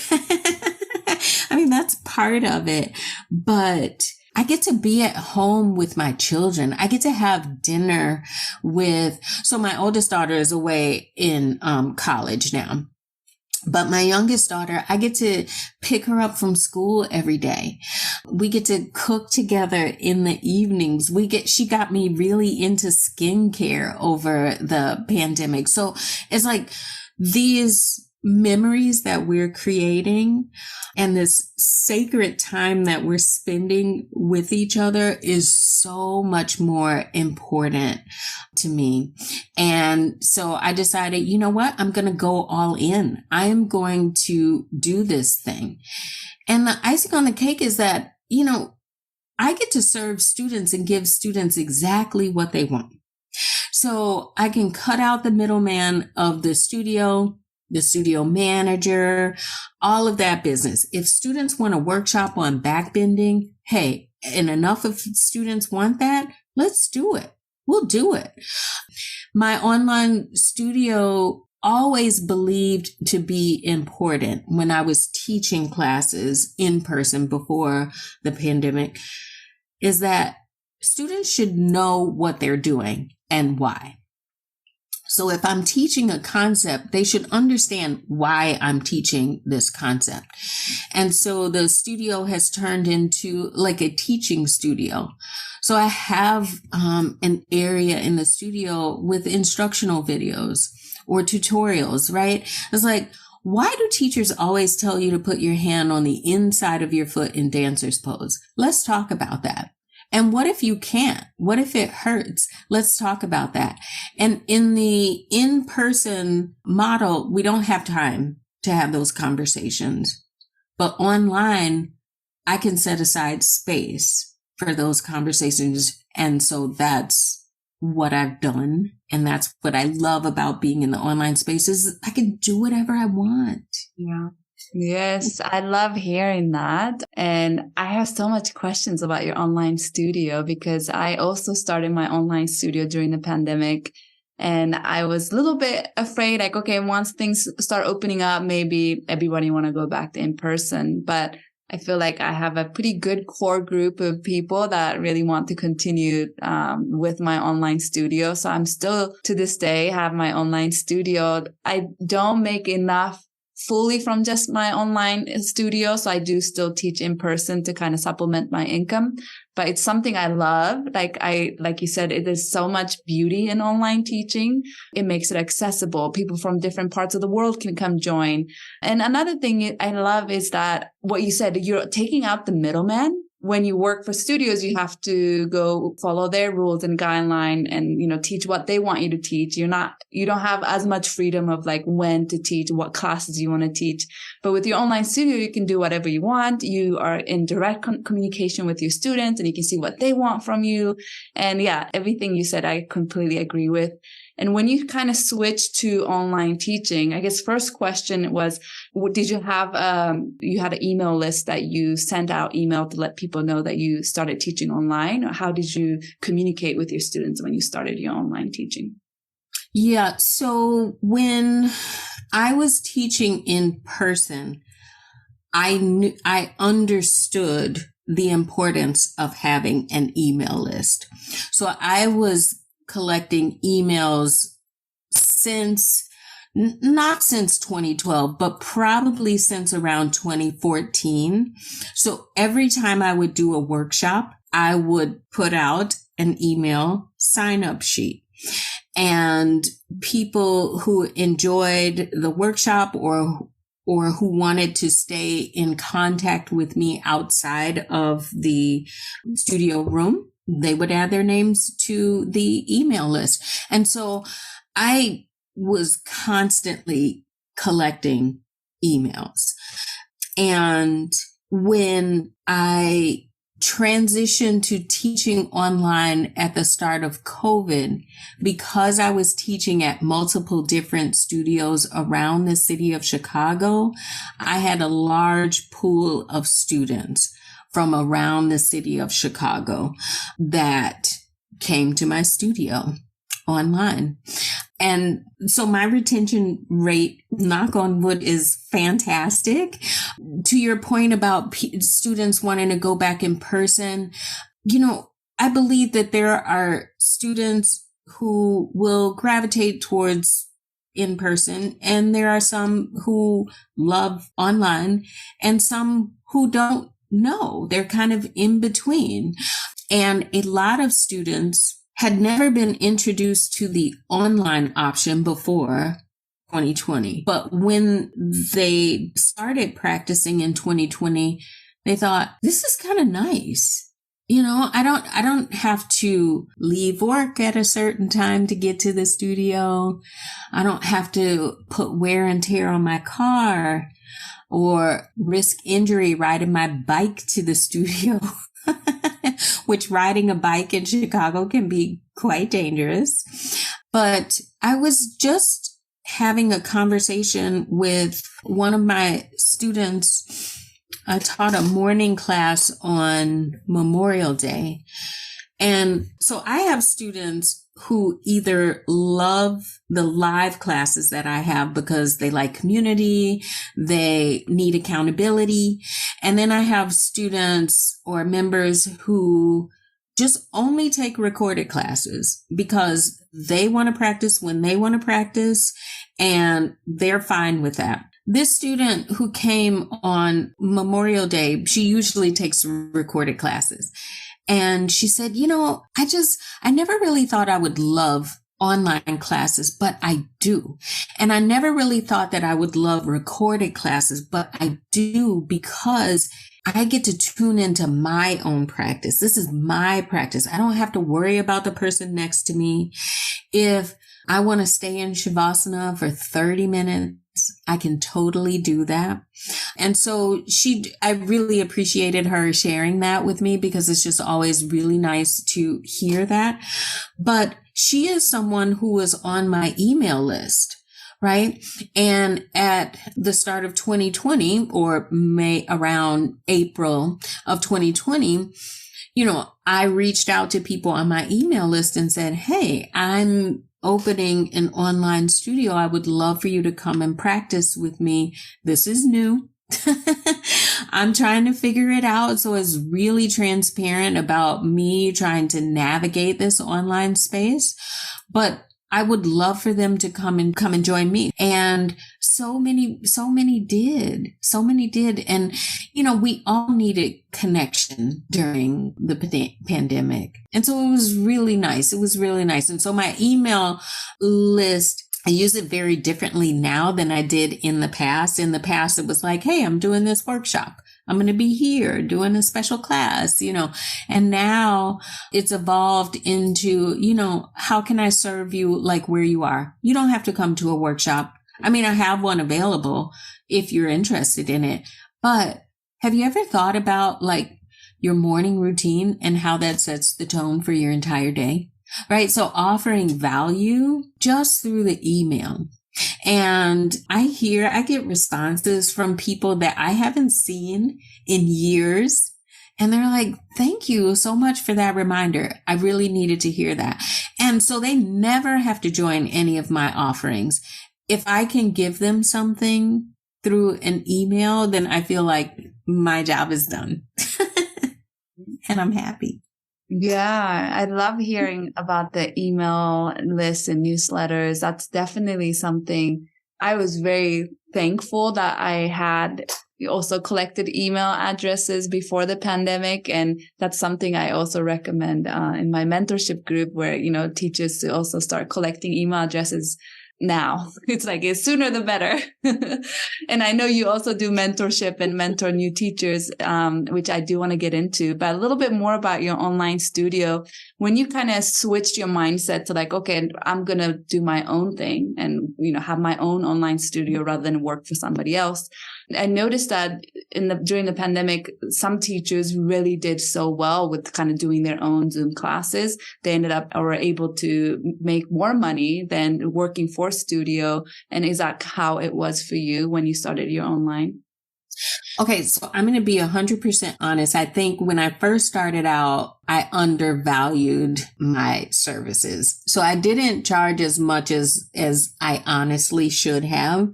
I mean, that's part of it, but I get to be at home with my children. I get to have dinner so my oldest daughter is away in college now. But my youngest daughter, I get to pick her up from school every day. We get to cook together in the evenings. She got me really into skincare over the pandemic. So it's like these memories that we're creating and this sacred time that we're spending with each other is so much more important to me. And so I decided, you know what? I'm going to go all in. I am going to do this thing. And the icing on the cake is that, I get to serve students and give students exactly what they want. So I can cut out the middleman of the studio manager, all of that business. If students want a workshop on backbending, hey, and enough of students want that, let's do it. We'll do it. My online studio always believed to be important when I was teaching classes in person before the pandemic, is that students should know what they're doing and why. So if I'm teaching a concept, they should understand why I'm teaching this concept. And so the studio has turned into like a teaching studio. So I have an area in the studio with instructional videos or tutorials, right? It's like, why do teachers always tell you to put your hand on the inside of your foot in dancer's pose? Let's talk about that. And what if you can't? What if it hurts? Let's talk about that. And in the in-person model, we don't have time to have those conversations. But online, I can set aside space for those conversations. And so that's what I've done. And that's what I love about being in the online space is I can do whatever I want. Yeah. Yes, I love hearing that. And I have so much questions about your online studio because I also started my online studio during the pandemic. And I was a little bit afraid, like, okay, once things start opening up, maybe everybody want to go back to in person. But I feel like I have a pretty good core group of people that really want to continue with my online studio. So I'm still to this day have my online studio. I don't make enough fully from just my online studio. So I do still teach in person to kind of supplement my income, but it's something I love. Like you said, there's so much beauty in online teaching. It makes it accessible. People from different parts of the world can come join. And another thing I love is that what you said, you're taking out the middleman. When you work for studios, you have to go follow their rules and guideline and, teach what they want you to teach. You don't have as much freedom of like when to teach, what classes you want to teach. But with your online studio, you can do whatever you want. You are in direct communication with your students and you can see what they want from you. And yeah, everything you said, I completely agree with. And when you kind of switch to online teaching, I guess first question was, did you have, you had an email list that you sent out email to let people know that you started teaching online? Or how did you communicate with your students when you started your online teaching? Yeah. So when I was teaching in person, I understood the importance of having an email list. So I was collecting emails since not since 2012, but probably since around 2014. So every time I would do a workshop, I would put out an email sign-up sheet. And people who enjoyed the workshop or who wanted to stay in contact with me outside of the studio room, they would add their names to the email list. And so I was constantly collecting emails. And when I transitioned to teaching online at the start of COVID, because I was teaching at multiple different studios around the city of Chicago, I had a large pool of students from around the city of Chicago that came to my studio online. And so my retention rate, knock on wood, is fantastic. To your point about students wanting to go back in person, I believe that there are students who will gravitate towards in person, and there are some who love online and some who don't know. They're kind of in between. And a lot of students had never been introduced to the online option before 2020. But when they started practicing in 2020, they thought, this is kind of nice. I don't have to leave work at a certain time to get to the studio. I don't have to put wear and tear on my car or risk injury riding my bike to the studio. Which riding a bike in Chicago can be quite dangerous. But I was just having a conversation with one of my students. I taught a morning class on Memorial Day. And so I have students who either love the live classes that I have because they like community, they need accountability. And then I have students or members who just only take recorded classes because they want to practice when they want to practice, and they're fine with that. This student who came on Memorial Day, she usually takes recorded classes. And she said, I never really thought I would love online classes, but I do. And I never really thought that I would love recorded classes, but I do, because I get to tune into my own practice. This is my practice. I don't have to worry about the person next to me. If I want to stay in Shavasana for 30 minutes, I can totally do that. And so I really appreciated her sharing that with me, because it's just always really nice to hear that. But she is someone who was on my email list, right? And at the start of 2020, or around April of 2020, I reached out to people on my email list and said, hey, I'm opening an online studio. I would love for you to come and practice with me. This is new. I'm trying to figure it out. So it's really transparent about me trying to navigate this online space. But I would love for them to come and join me. And so many did. And, we all needed connection during the pandemic. And so it was really nice. And so my email list, I use it very differently now than I did in the past. In the past, it was like, hey, I'm doing this workshop. I'm going to be here doing a special class, and now it's evolved into, how can I serve you like where you are? You don't have to come to a workshop. I mean, I have one available if you're interested in it, but have you ever thought about like your morning routine and how that sets the tone for your entire day? Right. So offering value just through the email. And I get responses from people that I haven't seen in years. And they're like, thank you so much for that reminder. I really needed to hear that. And so they never have to join any of my offerings. If I can give them something through an email, then I feel like my job is done. And I'm happy. Yeah, I love hearing about the email list and newsletters. That's definitely something I was very thankful that I had also collected email addresses before the pandemic. And that's something I also recommend in my mentorship group where, teachers to also start collecting email addresses now. It's like it's sooner the better. And I know you also do mentorship and mentor new teachers, which I do want to get into, but a little bit more about your online studio. When you kind of switched your mindset to like, okay, I'm going to do my own thing and, have my own online studio rather than work for somebody else. I noticed that during the pandemic, some teachers really did so well with kind of doing their own Zoom classes. They ended up or were able to make more money than working for studio. And is that how it was for you when you started your online? Okay, so I'm going to be 100% honest. I think when I first started out, I undervalued my services. So I didn't charge as much as I honestly should have,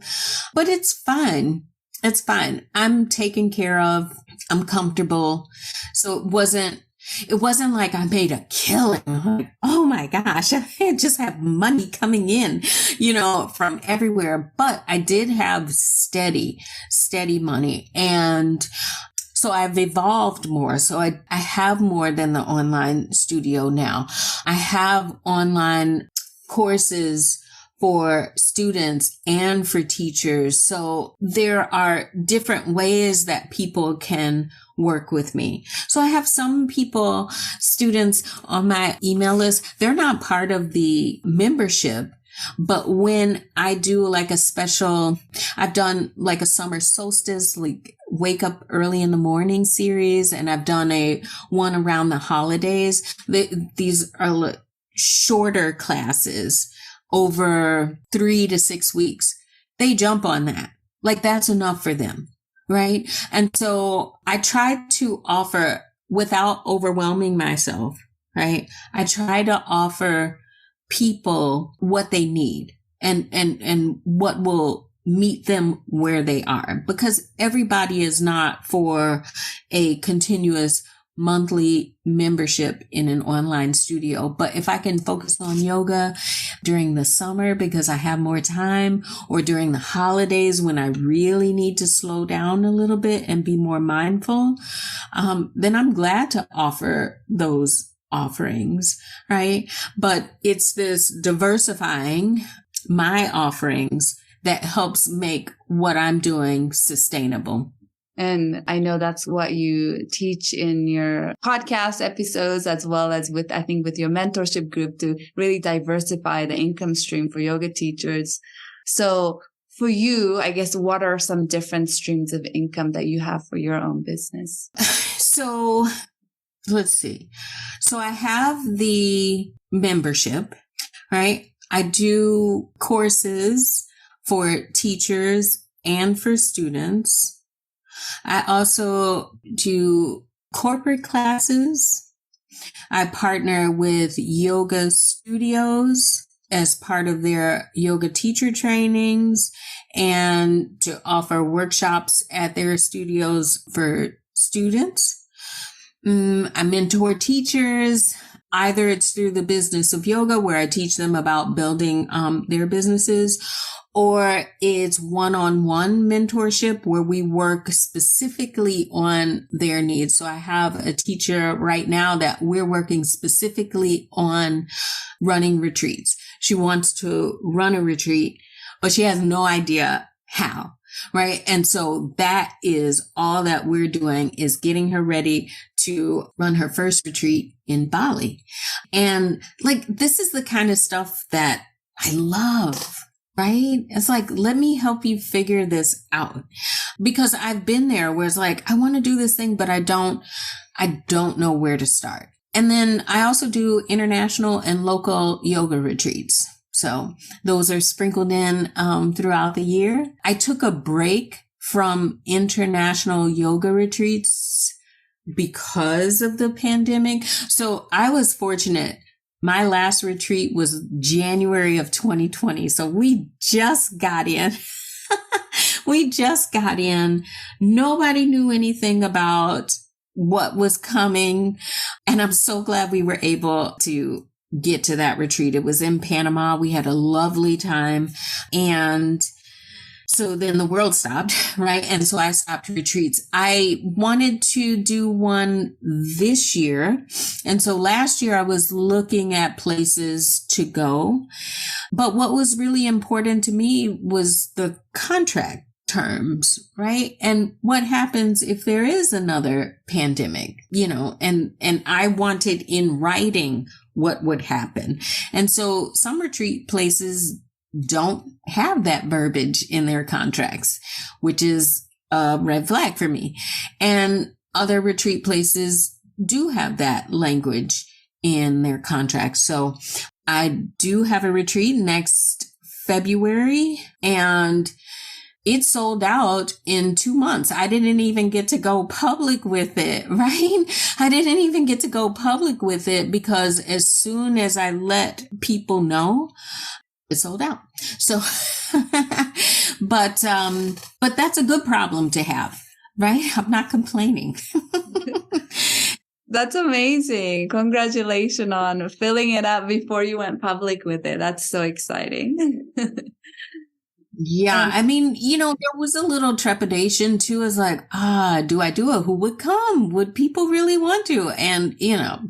but it's fine. It's fine. I'm taken care of. I'm comfortable. So it wasn't like I made a killing. Like, oh my gosh, I just have money coming in, from everywhere. But I did have steady money. And so I've evolved more. So I have more than the online studio now. I have online courses for students and for teachers. So there are different ways that people can work with me. So I have some students on my email list, they're not part of the membership. But when I do like I've done like a summer solstice, like wake up early in the morning series, and I've done one around the holidays. These are shorter classes over 3 to 6 weeks. They jump on that. Like that's enough for them. Right. And so I try to offer without overwhelming myself. Right. I try to offer people what they need and what will meet them where they are, because everybody is not for a continuous monthly membership in an online studio. But if I can focus on yoga during the summer because I have more time, or during the holidays when I really need to slow down a little bit and be more mindful, then I'm glad to offer those offerings, right? But it's this diversifying my offerings that helps make what I'm doing sustainable. And I know that's what you teach in your podcast episodes, as well as with your mentorship group, to really diversify the income stream for yoga teachers. So for you, I guess, what are some different streams of income that you have for your own business? So let's see. So I have the membership, right? I do courses for teachers and for students. I also do corporate classes. I partner with yoga studios as part of their yoga teacher trainings and to offer workshops at their studios for students. I mentor teachers. Either it's through the business of yoga where I teach them about building their businesses, or it's one-on-one mentorship where we work specifically on their needs. So I have a teacher right now that we're working specifically on running retreats. She wants to run a retreat, but she has no idea how, right? And so that is all that we're doing, is getting her ready to run her first retreat in Bali. And like, this is the kind of stuff that I love. Right? It's like, let me help you figure this out, because I've been there where it's like, I want to do this thing, but I don't know where to start. And then I also do international and local yoga retreats. So those are sprinkled in throughout the year. I took a break from international yoga retreats because of the pandemic. So I was fortunate. My last retreat was January of 2020. So we just got in. Nobody knew anything about what was coming. And I'm so glad we were able to get to that retreat. It was in Panama. We had a lovely time. And So then the world stopped, right? And so I stopped retreats. I wanted to do one this year. And so last year I was looking at places to go. But what was really important to me was the contract terms, right? And what happens if there is another pandemic, and I wanted in writing what would happen. And so some retreat places don't have that verbiage in their contracts, which is a red flag for me. And other retreat places do have that language in their contracts. So I do have a retreat next February, and it sold out in 2 months. I didn't even get to go public with it, right? I didn't even get to go public with it because as soon as I let people know, it sold out. So, but that's a good problem to have, right? I'm not complaining. That's amazing. Congratulations on filling it up before you went public with it. That's so exciting. Yeah. I mean, there was a little trepidation too. Is like, do I do it? Who would come? Would people really want to? And,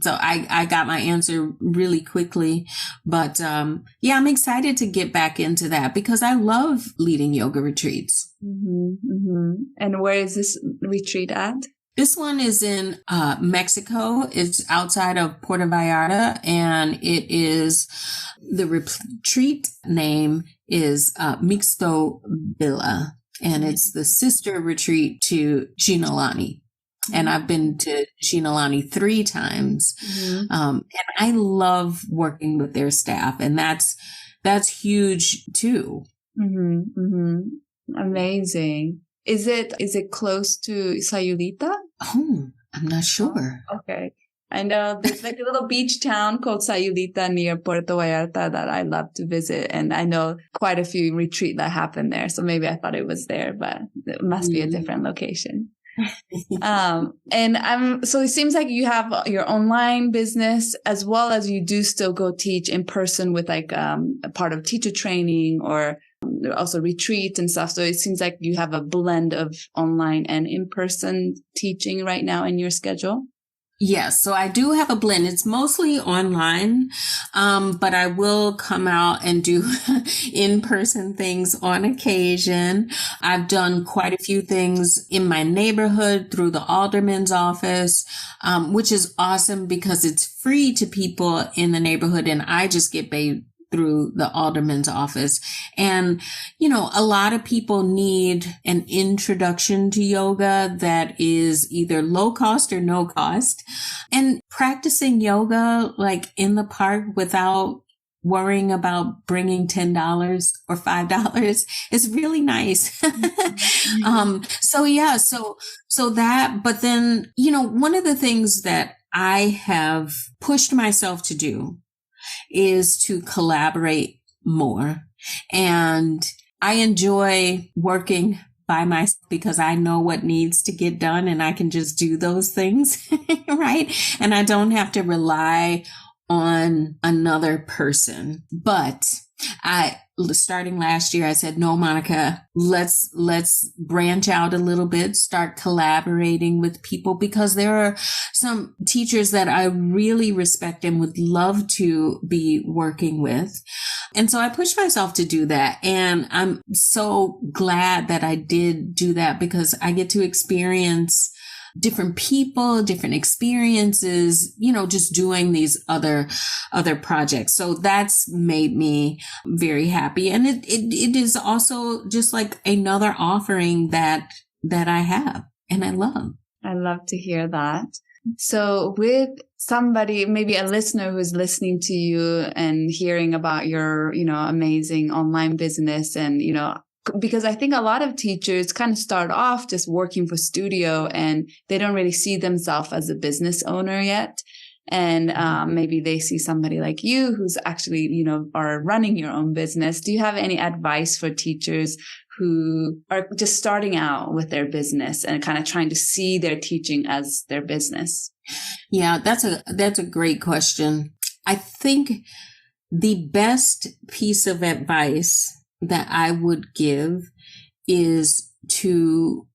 so I got my answer really quickly, but, yeah, I'm excited to get back into that because I love leading yoga retreats. Mm-hmm, mm-hmm. And where is this retreat at? This one is in Mexico. It's outside of Puerto Vallarta, and it is the retreat name is Mixto Villa, and it's the sister retreat to Shinalani. And I've been to Shinalani 3 times, and I love working with their staff, and that's huge too. Mm-hmm, mm-hmm. Amazing. Is it close to Sayulita? Oh, I'm not sure. Okay. I know there's like a little beach town called Sayulita near Puerto Vallarta that I love to visit. And I know quite a few retreats that happen there. So maybe I thought it was there, but it must be a different location. So it seems like you have your online business as well as you do still go teach in person with like a part of teacher training or also retreat and stuff. So it seems like you have a blend of online and in-person teaching right now in your schedule. Yes. So I do have a blend. It's mostly online, but I will come out and do in-person things on occasion. I've done quite a few things in my neighborhood through the alderman's office, which is awesome because it's free to people in the neighborhood and I just get paid through the alderman's office. And, a lot of people need an introduction to yoga that is either low cost or no cost. And practicing yoga like in the park without worrying about bringing $10 or $5 is really nice. So that, but then, one of the things that I have pushed myself to do is to collaborate more. And I enjoy working by myself because I know what needs to get done and I can just do those things, right? And I don't have to rely on another person. But starting last year, I said, no, Monica, let's branch out a little bit, start collaborating with people because there are some teachers that I really respect and would love to be working with. And so I pushed myself to do that. And I'm so glad that I did do that because I get to experience different people, different experiences, just doing these other projects. So that's made me very happy. And it is also just like another offering that I have and I love. I love to hear that. So with somebody, maybe a listener who's listening to you and hearing about your, amazing online business and, because I think a lot of teachers kind of start off just working for studio and they don't really see themselves as a business owner yet. And maybe they see somebody like you who's actually, are running your own business. Do you have any advice for teachers who are just starting out with their business and kind of trying to see their teaching as their business? Yeah, that's a great question. I think the best piece of advice that I would give is to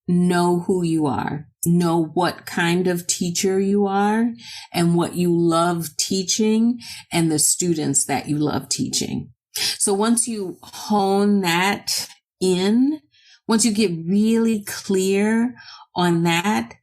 know who you are, know what kind of teacher you are and what you love teaching and the students that you love teaching. So once you hone that in, once you get really clear on that,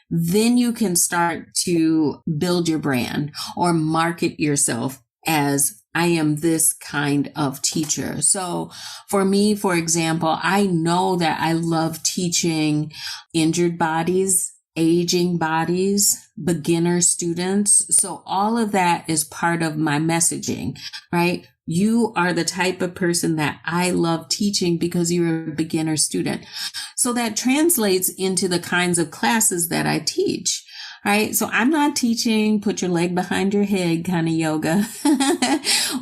then you can start to build your brand or market yourself as I am this kind of teacher. So for me, for example, I know that I love teaching injured bodies, aging bodies, beginner students. So all of that is part of my messaging, right? You are the type of person that I love teaching because you're a beginner student. So that translates into the kinds of classes that I teach, right? So I'm not teaching put your leg behind your head kind of yoga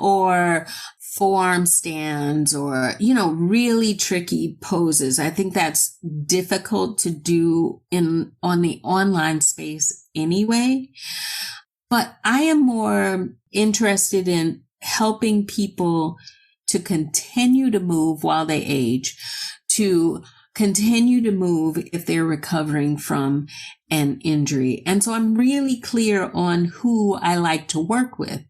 or forearm stands or, really tricky poses. I think that's difficult to do on the online space anyway. But I am more interested in helping people to continue to move while they age, to continue to move if they're recovering from an injury. And so I'm really clear on who I like to work with.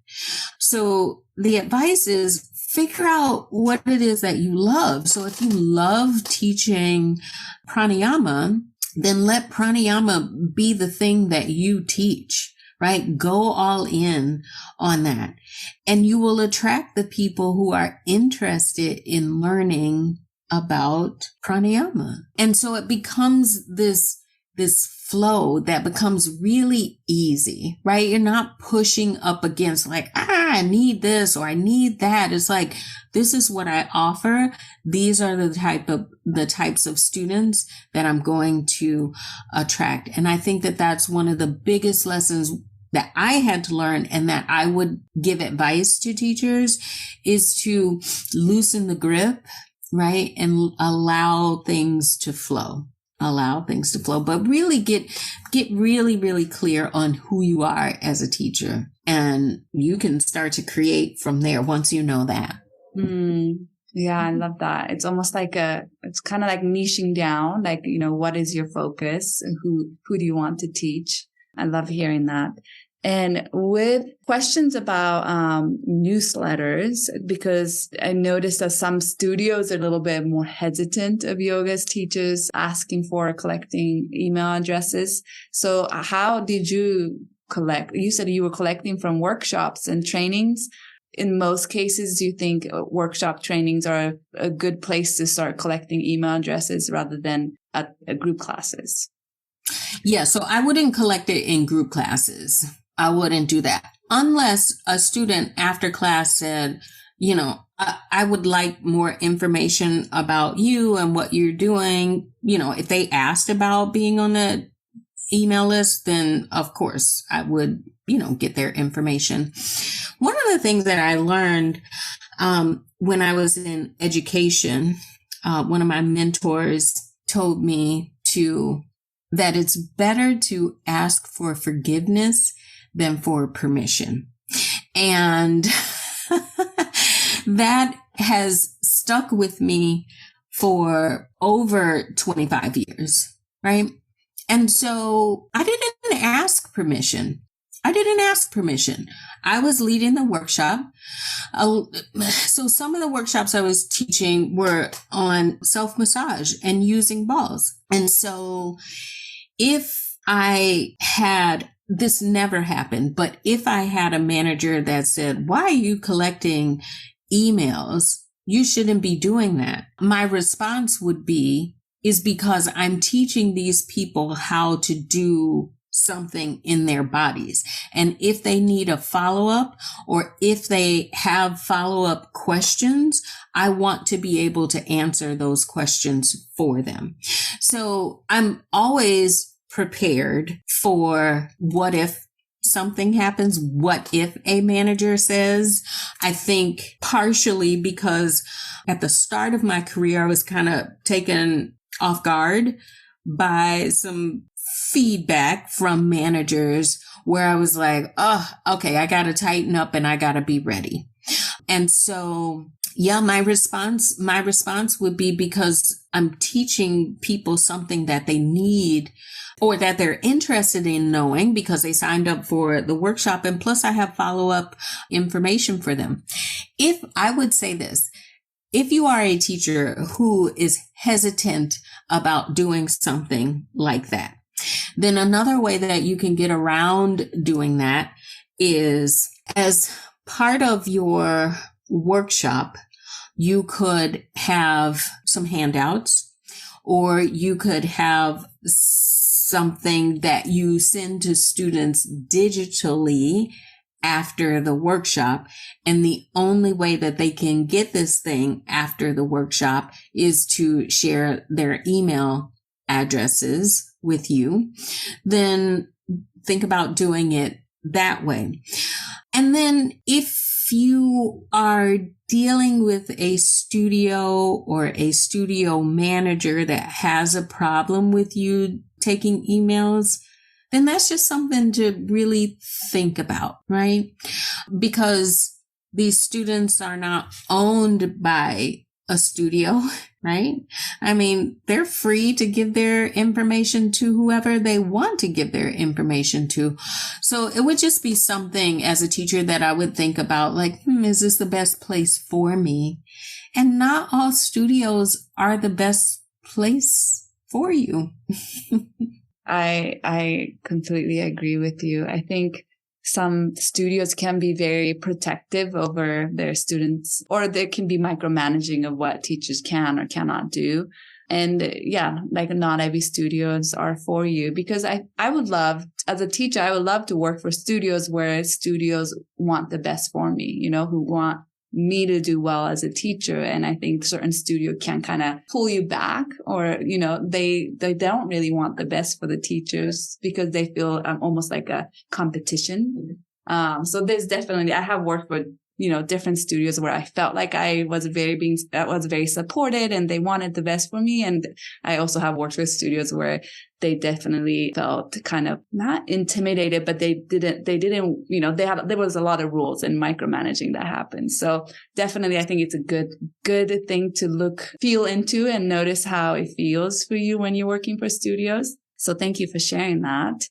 So the advice is figure out what it is that you love. So if you love teaching pranayama, then let pranayama be the thing that you teach, right? Go all in on that. And you will attract the people who are interested in learning about pranayama. And so it becomes this flow that becomes really easy, right? You're not pushing up against like, I need this or I need that. It's like, this is what I offer. These are the types of students that I'm going to attract. And I think that that's one of the biggest lessons that I had to learn and that I would give advice to teachers is to loosen the grip, right? And allow things to flow. But really get really, really clear on who you are as a teacher. And you can start to create from there once you know that. Yeah, I love that. It's almost like it's kind of like niching down, like, what is your focus and who do you want to teach? I love hearing that. And with questions about newsletters, because I noticed that some studios are a little bit more hesitant of yoga's teachers asking for collecting email addresses. So how did you collect? You said you were collecting from workshops and trainings. In most cases, do you think workshop trainings are a good place to start collecting email addresses rather than at group classes? Yeah, so I wouldn't collect it in group classes. I wouldn't do that unless a student after class said, I would like more information about you and what you're doing. If they asked about being on the email list, then of course I would, get their information. One of the things that I learned when I was in education, one of my mentors told me that it's better to ask for forgiveness than for permission. And that has stuck with me for over 25 years, right? And so I didn't ask permission. I was leading the workshop. So some of the workshops I was teaching were on self-massage and using balls. And so this never happened, but if I had a manager that said, why are you collecting emails? You shouldn't be doing that. My response would be, is because I'm teaching these people how to do something in their bodies. And if they need a follow-up or if they have follow-up questions, I want to be able to answer those questions for them. So I'm always prepared for what if something happens, what if a manager says. I think partially because at the start of my career, I was kind of taken off guard by some feedback from managers where I was like, oh, okay, I got to tighten up and I got to be ready. And so, Yeah, my response would be because I'm teaching people something that they need or that they're interested in knowing because they signed up for the workshop. And plus I have follow-up information for them. If I would say this, if you are a teacher who is hesitant about doing something like that, then another way that you can get around doing that is as part of your workshop, you could have some handouts, or you could have something that you send to students digitally after the workshop. And the only way that they can get this thing after the workshop is to share their email addresses with you. Then think about doing it that way. And then if you are dealing with a studio or a studio manager that has a problem with you taking emails, then that's just something to really think about, right? Because these students are not owned by a studio, right? I mean, they're free to give their information to whoever they want to give their information to. So it would just be something as a teacher that I would think about, like, is this the best place for me? And not all studios are the best place for you. I completely agree with you. I think some studios can be very protective over their students, or there can be micromanaging of what teachers can or cannot do. And yeah, like not every studios are for you, because I would love, as a teacher, I would love to work for studios where studios want the best for me, who want me to do well as a teacher. And I think certain studio can kind of pull you back, or, they don't really want the best for the teachers because they feel almost like a competition. So there's definitely, I have worked with, different studios where I felt like I was very supported and they wanted the best for me. And I also have worked with studios where they definitely felt kind of not intimidated, but there was a lot of rules and micromanaging that happened. So definitely, I think it's a good thing to feel into and notice how it feels for you when you're working for studios. So thank you for sharing that.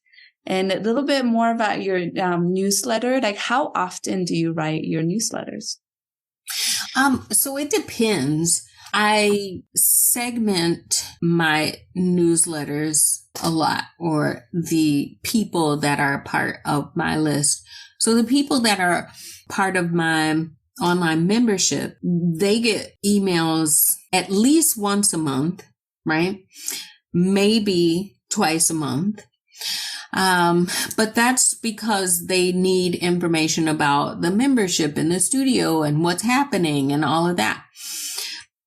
And a little bit more about your newsletter. Like, how often do you write your newsletters? So it depends. I segment my newsletters a lot, or the people that are part of my list. So the people that are part of my online membership, they get emails at least once a month, right? Maybe twice a month. But that's because they need information about the membership in the studio and what's happening and all of that.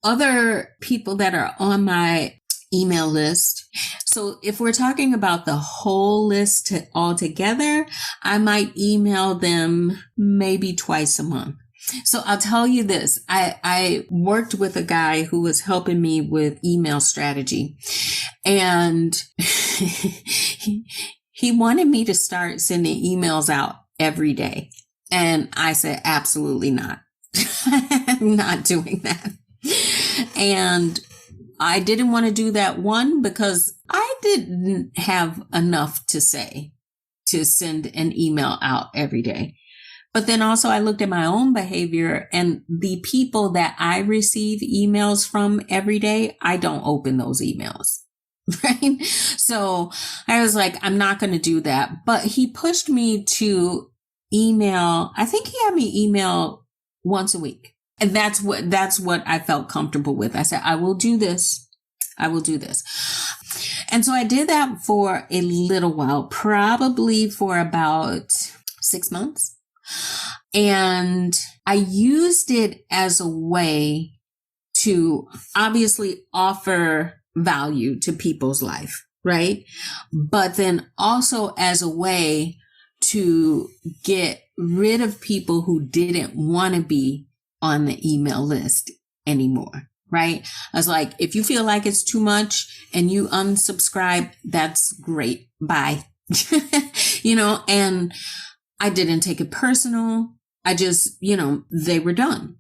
Other people that are on my email list. So if we're talking about the whole list altogether, I might email them maybe twice a month. So I'll tell you this. I worked with a guy who was helping me with email strategy, and he wanted me to start sending emails out every day. And I said, absolutely not. I'm not doing that. And I didn't want to do that, one, because I didn't have enough to say to send an email out every day. But then also I looked at my own behavior, and the people that I receive emails from every day, I don't open those emails. Right? So I was like, I'm not going to do that. But he pushed me to email. I think he had me email once a week. And that's what I felt comfortable with. I said, I will do this. I will do this. And so I did that for a little while, probably for about 6 months. And I used it as a way to obviously offer value to people's life, right? But then also as a way to get rid of people who didn't want to be on the email list anymore, right? I was like, if you feel like it's too much and you unsubscribe, that's great. Bye. And I didn't take it personal. I just, they were done.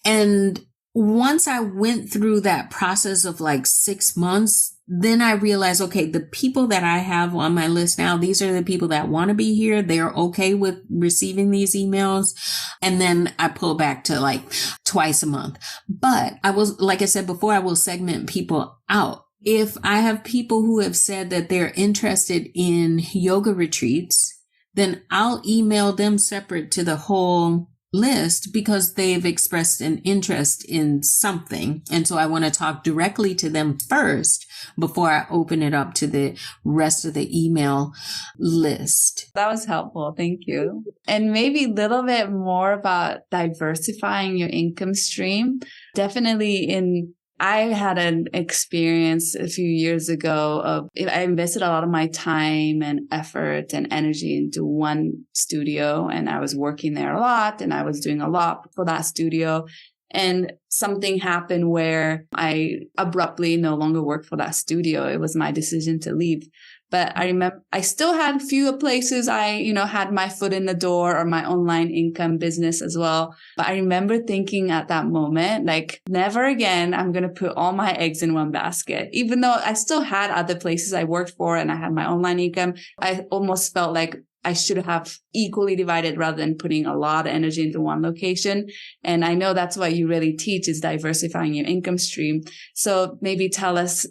And once I went through that process of like 6 months, then I realized, okay, the people that I have on my list now, these are the people that want to be here. They're okay with receiving these emails. And then I pull back to like twice a month. But I was, like I said before, I will segment people out. If I have people who have said that they're interested in yoga retreats, then I'll email them separate to the whole list because they've expressed an interest in something. And so I want to talk directly to them first before I open it up to the rest of the email list. That was helpful. Thank you. And maybe a little bit more about diversifying your income stream. Definitely I had an experience a few years ago of I invested a lot of my time and effort and energy into one studio, and I was working there a lot and I was doing a lot for that studio. And something happened where I abruptly no longer worked for that studio. It was my decision to leave. But I remember I still had few places I, had my foot in the door or my online income business as well. But I remember thinking at that moment, like, never again, I'm going to put all my eggs in one basket. Even though I still had other places I worked for and I had my online income, I almost felt like I should have equally divided rather than putting a lot of energy into one location. And I know that's what you really teach is diversifying your income stream. So maybe tell us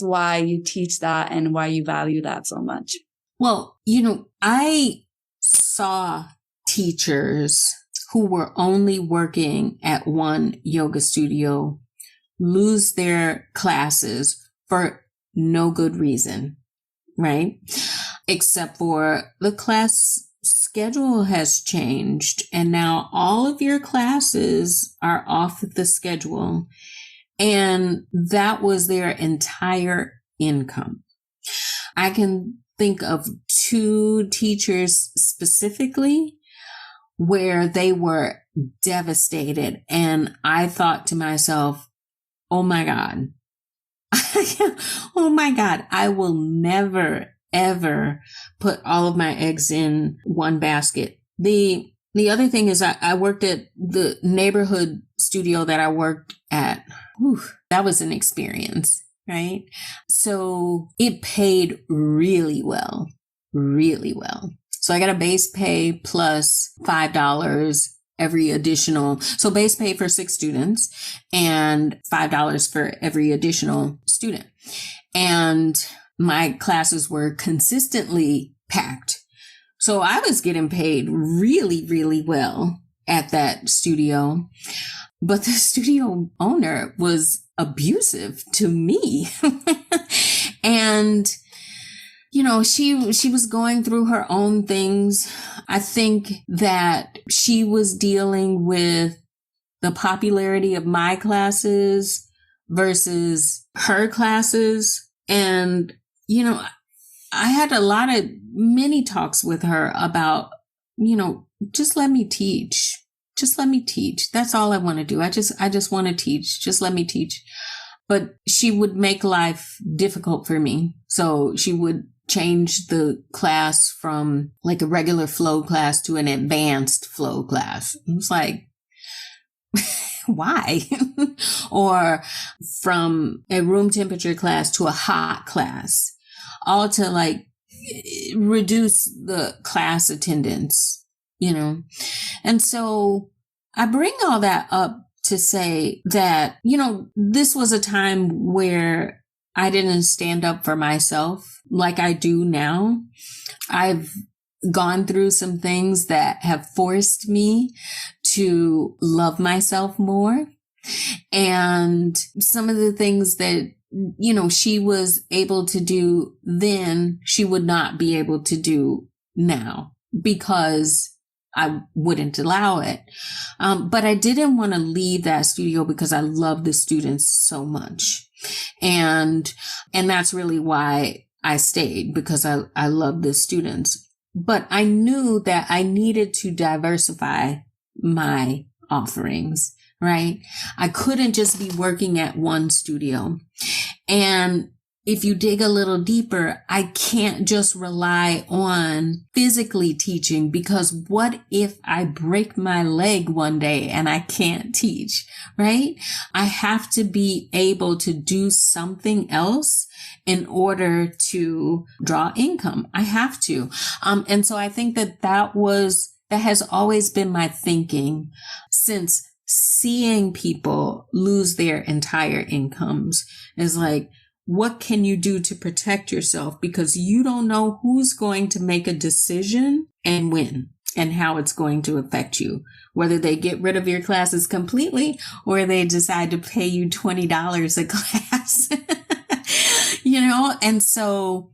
why you teach that and why you value that so much. Well, I saw teachers who were only working at one yoga studio lose their classes for no good reason, right? Except for the class schedule has changed and now all of your classes are off the schedule. And that was their entire income. I can think of 2 teachers specifically where they were devastated. And I thought to myself, oh my God, oh my God, I will never ever put all of my eggs in one basket. The other thing is I worked at the neighborhood studio that I worked at. Whew, that was an experience, right? So it paid really well, really well. So I got a base pay plus $5 every additional. So base pay for 6 students and $5 for every additional student. And my classes were consistently packed. So I was getting paid really, really well at that studio. But the studio owner was abusive to me. And, she was going through her own things. I think that she was dealing with the popularity of my classes versus her classes. And I had a lot of mini talks with her about, just let me teach. Just let me teach. That's all I want to do. I just want to teach. Just let me teach. But she would make life difficult for me. So she would change the class from like a regular flow class to an advanced flow class. It was like, why? Or from a room temperature class to a hot class, all to like reduce the class attendance, And so I bring all that up to say that, this was a time where I didn't stand up for myself like I do now. I've gone through some things that have forced me to love myself more. And some of the things that, she was able to do then, she would not be able to do now because I wouldn't allow it. But I didn't want to leave that studio because I love the students so much. And that's really why I stayed, because I love the students. But I knew that I needed to diversify my offerings, right? I couldn't just be working at one studio. And if you dig a little deeper, I can't just rely on physically teaching, because what if I break my leg one day and I can't teach, right? I have to be able to do something else in order to draw income. I have to. And so I think that has always been my thinking since seeing people lose their entire incomes, is like, what can you do to protect yourself? Because you don't know who's going to make a decision and when and how it's going to affect you, whether they get rid of your classes completely or they decide to pay you $20 a class, and so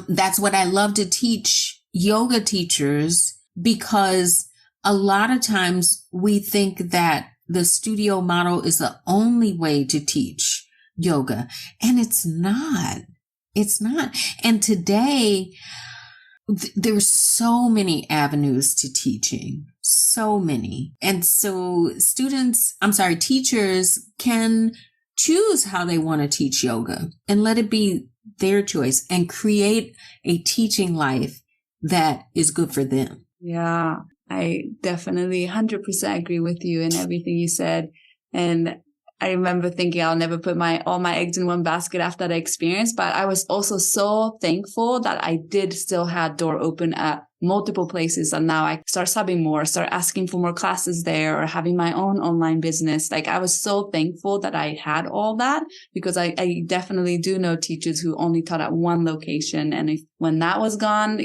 that's what I love to teach yoga teachers, because a lot of times we think that the studio model is the only way to teach yoga, and it's not. It's not. And today, there's so many avenues to teaching, so many. And so teachers can choose how they want to teach yoga and let it be their choice and create a teaching life that is good for them. Yeah, I definitely 100% agree with you in everything you said. And I remember thinking I'll never put all my eggs in one basket after that experience, but I was also so thankful that I did still have door open at multiple places. And now I start subbing more, start asking for more classes there, or having my own online business. Like, I was so thankful that I had all that, because I definitely do know teachers who only taught at one location. And when that was gone,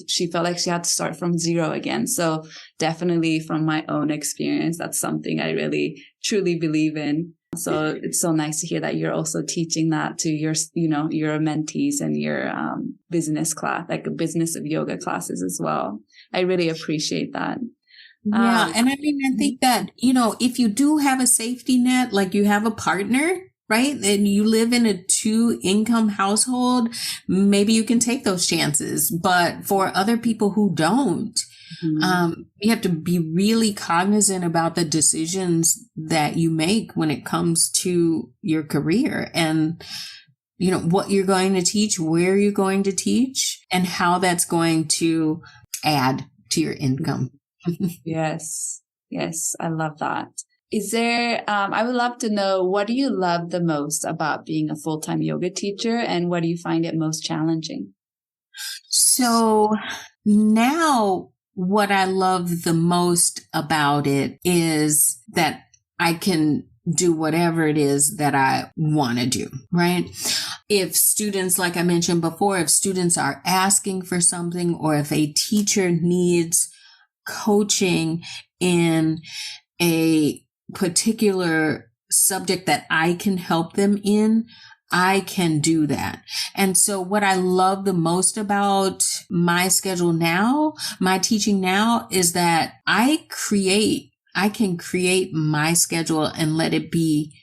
she felt like she had to start from zero again. So definitely from my own experience, that's something I really truly believe in. So it's so nice to hear that you're also teaching that to your mentees and your business class, like a business of yoga classes as well. I really appreciate that. Yeah. And I think that, if you do have a safety net, like you have a partner, right, and you live in a 2-income household, maybe you can take those chances. But for other people who don't, you have to be really cognizant about the decisions that you make when it comes to your career, and, what you're going to teach, where you're going to teach, and how that's going to add to your income. Yes. I love that. Is there, I would love to know, what do you love the most about being a full-time yoga teacher, and what do you find it most challenging? So now, what I love the most about it is that I can do whatever it is that I want to do, right? If students, like I mentioned before, if students are asking for something, or if a teacher needs coaching in a particular subject that I can help them in, I can do that. And so what I love the most about my schedule now, my teaching now, is that I can create my schedule and let it be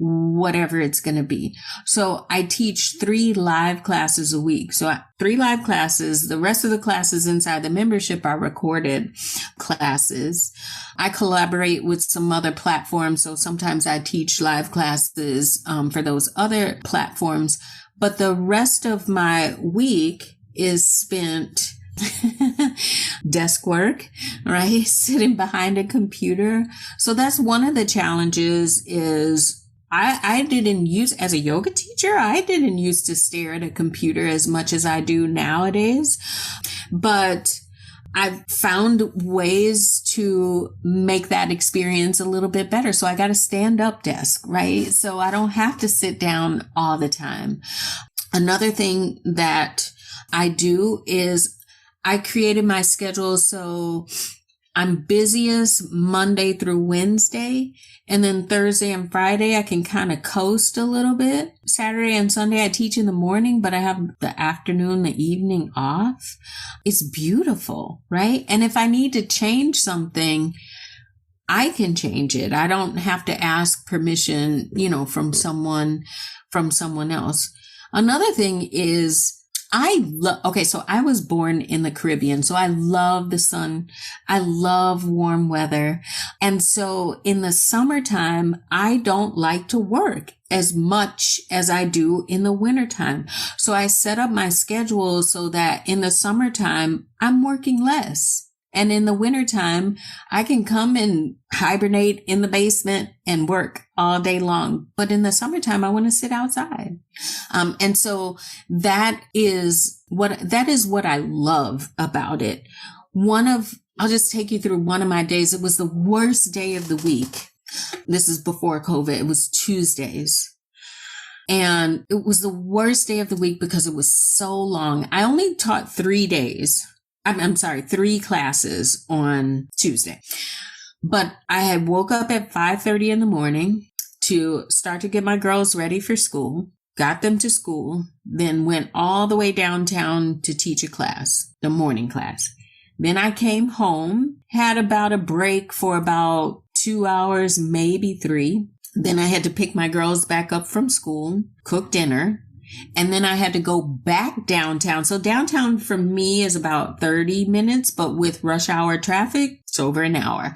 whatever it's going to be. So I teach 3 live classes a week. So 3 live classes. The rest of the classes inside the membership are recorded classes. I collaborate with some other platforms. So sometimes I teach live classes for those other platforms. But the rest of my week is spent desk work, right? Sitting behind a computer. So that's one of the challenges is I didn't use, as a yoga teacher, I didn't used to stare at a computer as much as I do nowadays, but I've found ways to make that experience a little bit better. So I got a stand-up desk, right? So I don't have to sit down all the time. Another thing that I do is I created my schedule so I'm busiest Monday through Wednesday, and then Thursday and Friday I can kind of coast a little bit. Saturday and Sunday I teach in the morning, but I have the afternoon, the evening off. It's beautiful, right? And if I need to change something, I can change it. I don't have to ask permission, from someone else. Another thing is so I was born in the Caribbean, so I love the sun. I love warm weather. And so in the summertime, I don't like to work as much as I do in the wintertime. So I set up my schedule so that in the summertime, I'm working less. And in the wintertime, I can come and hibernate in the basement and work all day long. But in the summertime, I want to sit outside. And so that is what I love about it. I'll just take you through one of my days. It was the worst day of the week. This is before COVID. It was Tuesdays. And it was the worst day of the week because it was so long. I only taught 3 days. I'm sorry, 3 classes on Tuesday. But I had woke up at 5:30 in the morning to start to get my girls ready for school, got them to school, then went all the way downtown to teach a class, the morning class. Then I came home, had about a break for about 2 hours, maybe 3. Then I had to pick my girls back up from school, cook dinner, and then I had to go back downtown. So downtown for me is about 30 minutes, but with rush hour traffic, it's over an hour.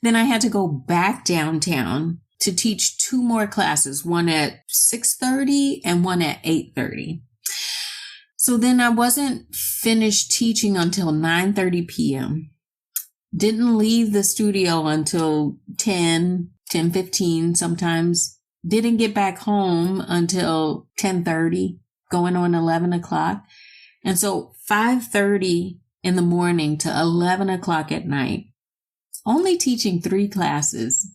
Then I had to go back downtown to teach 2 more classes, one at 6:30 and one at 8:30. So then I wasn't finished teaching until 9:30 p.m. Didn't leave the studio until 10:15 sometimes. Didn't get back home until 10:30, going on 11 o'clock. And so 5:30 in the morning to 11 o'clock at night, only teaching 3 classes.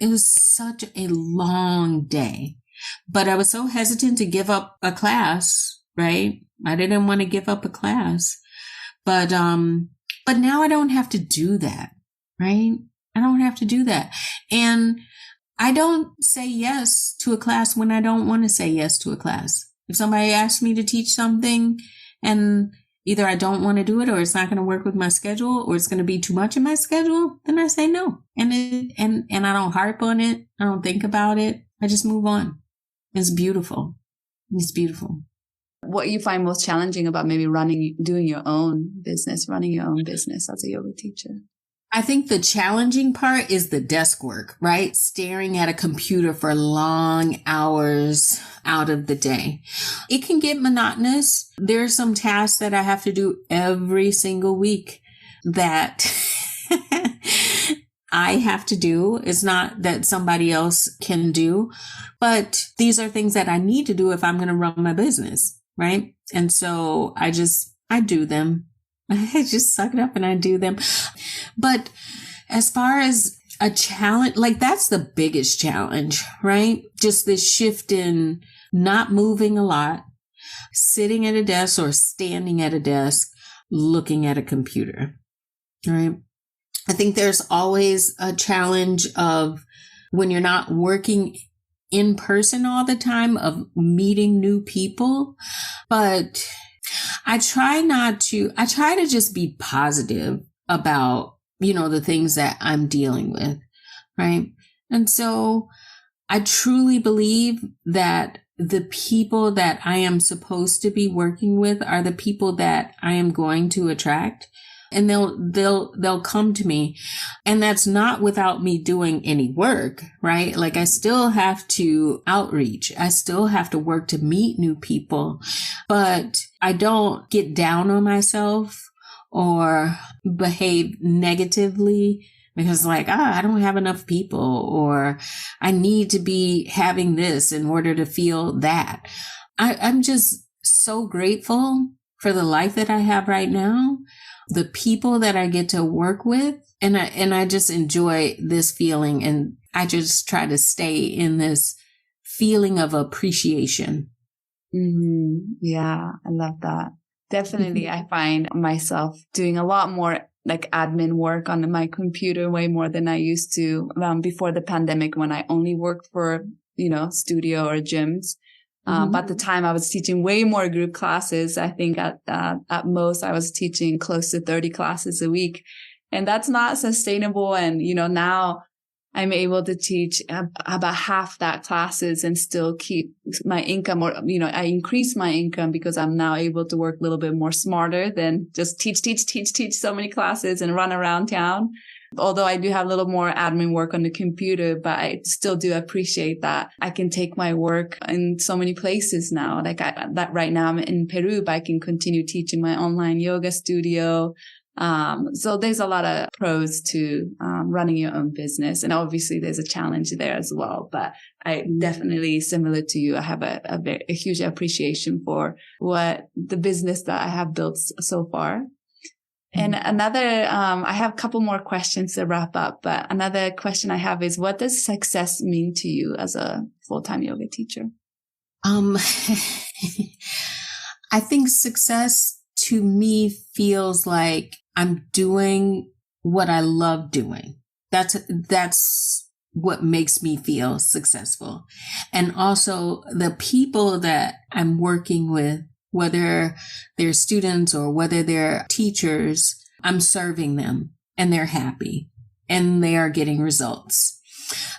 It was such a long day. But I was so hesitant to give up a class, right? I didn't want to give up a class. But now I don't have to do that, right? I don't have to do that. And I don't say yes to a class when I don't want to say yes to a class. If somebody asks me to teach something and either I don't want to do it or it's not going to work with my schedule or it's going to be too much in my schedule, then I say no. And I don't harp on it. I don't think about it. I just move on. It's beautiful. It's beautiful. What you find most challenging about maybe doing your own business, running your own business as a yoga teacher? I think the challenging part is the desk work, right? Staring at a computer for long hours out of the day. It can get monotonous. There are some tasks that I have to do every single week that I have to do. It's not that somebody else can do, but these are things that I need to do if I'm going to run my business, right? And so I do them. I just suck it up and I do them. But as far as a challenge, like that's the biggest challenge, right? Just this shift in not moving a lot, sitting at a desk or standing at a desk, looking at a computer, right? I think there's always a challenge of when you're not working in person all the time, of meeting new people, but I try to just be positive about, the things that I'm dealing with, right? And so I truly believe that the people that I am supposed to be working with are the people that I am going to attract, and they'll come to me. And that's not without me doing any work, right? Like I still have to outreach. I still have to work to meet new people, but I don't get down on myself or behave negatively because I don't have enough people, or I need to be having this in order to feel that. I'm just so grateful for the life that I have right now, the people that I get to work with, and I just enjoy this feeling, and I just try to stay in this feeling of appreciation. Mm-hmm. Yeah, I love that. Definitely, I find myself doing a lot more like admin work on my computer, way more than I used to before the pandemic, when I only worked for, studio or gyms. But at the time I was teaching way more group classes. I think at most I was teaching close to 30 classes a week, and that's not sustainable. And, now I'm able to teach about half that classes and still keep my income, or, I increase my income because I'm now able to work a little bit more smarter than just teach so many classes and run around town. Although I do have a little more admin work on the computer, but I still do appreciate that I can take my work in so many places now. Like that right now I'm in Peru, but I can continue teaching my online yoga studio. So there's a lot of pros to running your own business. And obviously there's a challenge there as well. But I definitely, similar to you, I have a huge appreciation for what the business that I have built so far. And another, I have a couple more questions to wrap up, but another question I have is, what does success mean to you as a full-time yoga teacher? I think success to me feels like I'm doing what I love doing. That's what makes me feel successful. And also the people that I'm working with, whether they're students or whether they're teachers, I'm serving them and they're happy and they are getting results.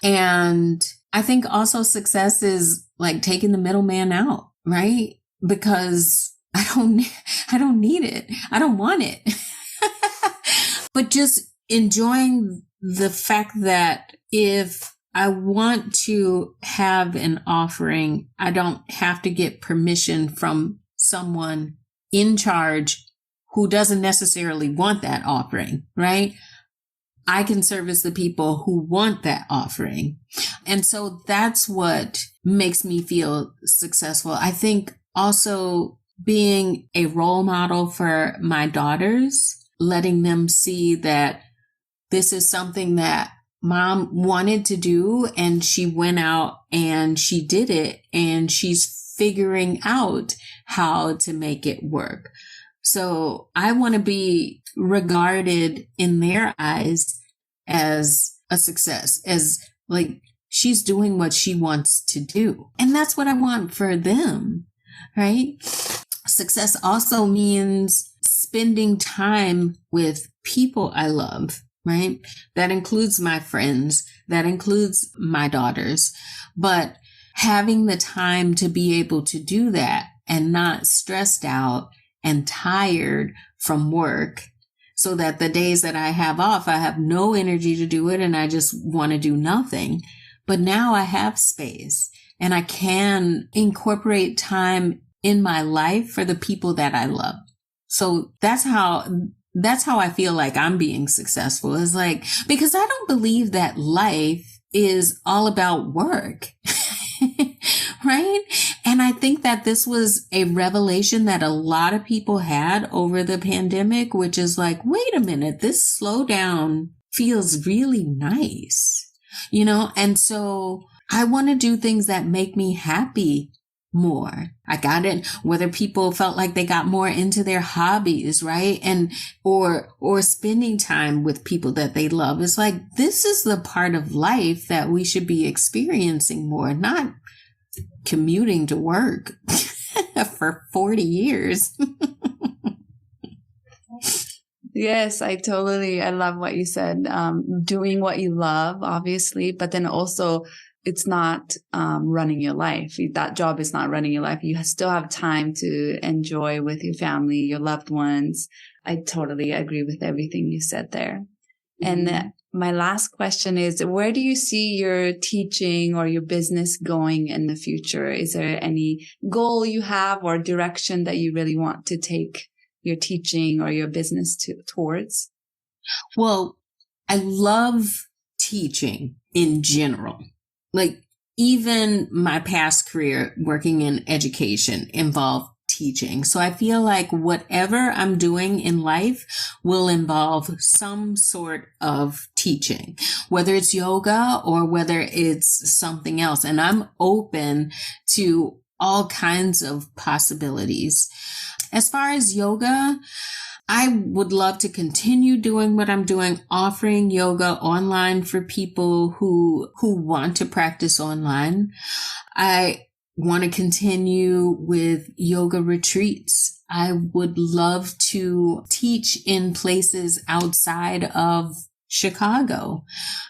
And I think also success is like taking the middleman out, right? Because I don't need it. I don't want it. But just enjoying the fact that if I want to have an offering, I don't have to get permission from someone in charge who doesn't necessarily want that offering, right? I can service the people who want that offering. And so that's what makes me feel successful. I think also being a role model for my daughters, letting them see that this is something that mom wanted to do and she went out and she did it and she's figuring out how to make it work. So I want to be regarded in their eyes as a success, as like she's doing what she wants to do. And that's what I want for them, right? Success also means spending time with people I love, right? That includes my friends, that includes my daughters, but having the time to be able to do that and not stressed out and tired from work so that the days that I have off, I have no energy to do it and I just want to do nothing. But now I have space and I can incorporate time in my life for the people that I love. So that's how I feel like I'm being successful, is like, because I don't believe that life is all about work. Right? And I think that this was a revelation that a lot of people had over the pandemic, which is like, wait a minute, this slowdown feels really nice, And so I want to do things that make me happy more. I got it. Whether people felt like they got more into their hobbies, right? And, or spending time with people that they love. It's like, this is the part of life that we should be experiencing more, not commuting to work for 40 years. Yes, I love what you said. Doing what you love, obviously, but then also it's not running your life. That job is not running your life. You still have time to enjoy with your family, your loved ones. I totally agree with everything you said there. Mm-hmm. And my last question is, where do you see your teaching or your business going in the future? Is there any goal you have or direction that you really want to take your teaching or your business towards? Well, I love teaching in general. Like even my past career working in education involved teaching. So I feel like whatever I'm doing in life will involve some sort of teaching, whether it's yoga or whether it's something else. And I'm open to all kinds of possibilities. As far as yoga, I would love to continue doing what I'm doing, offering yoga online for people who want to practice online. I want to continue with yoga retreats. I would love to teach in places outside of Chicago.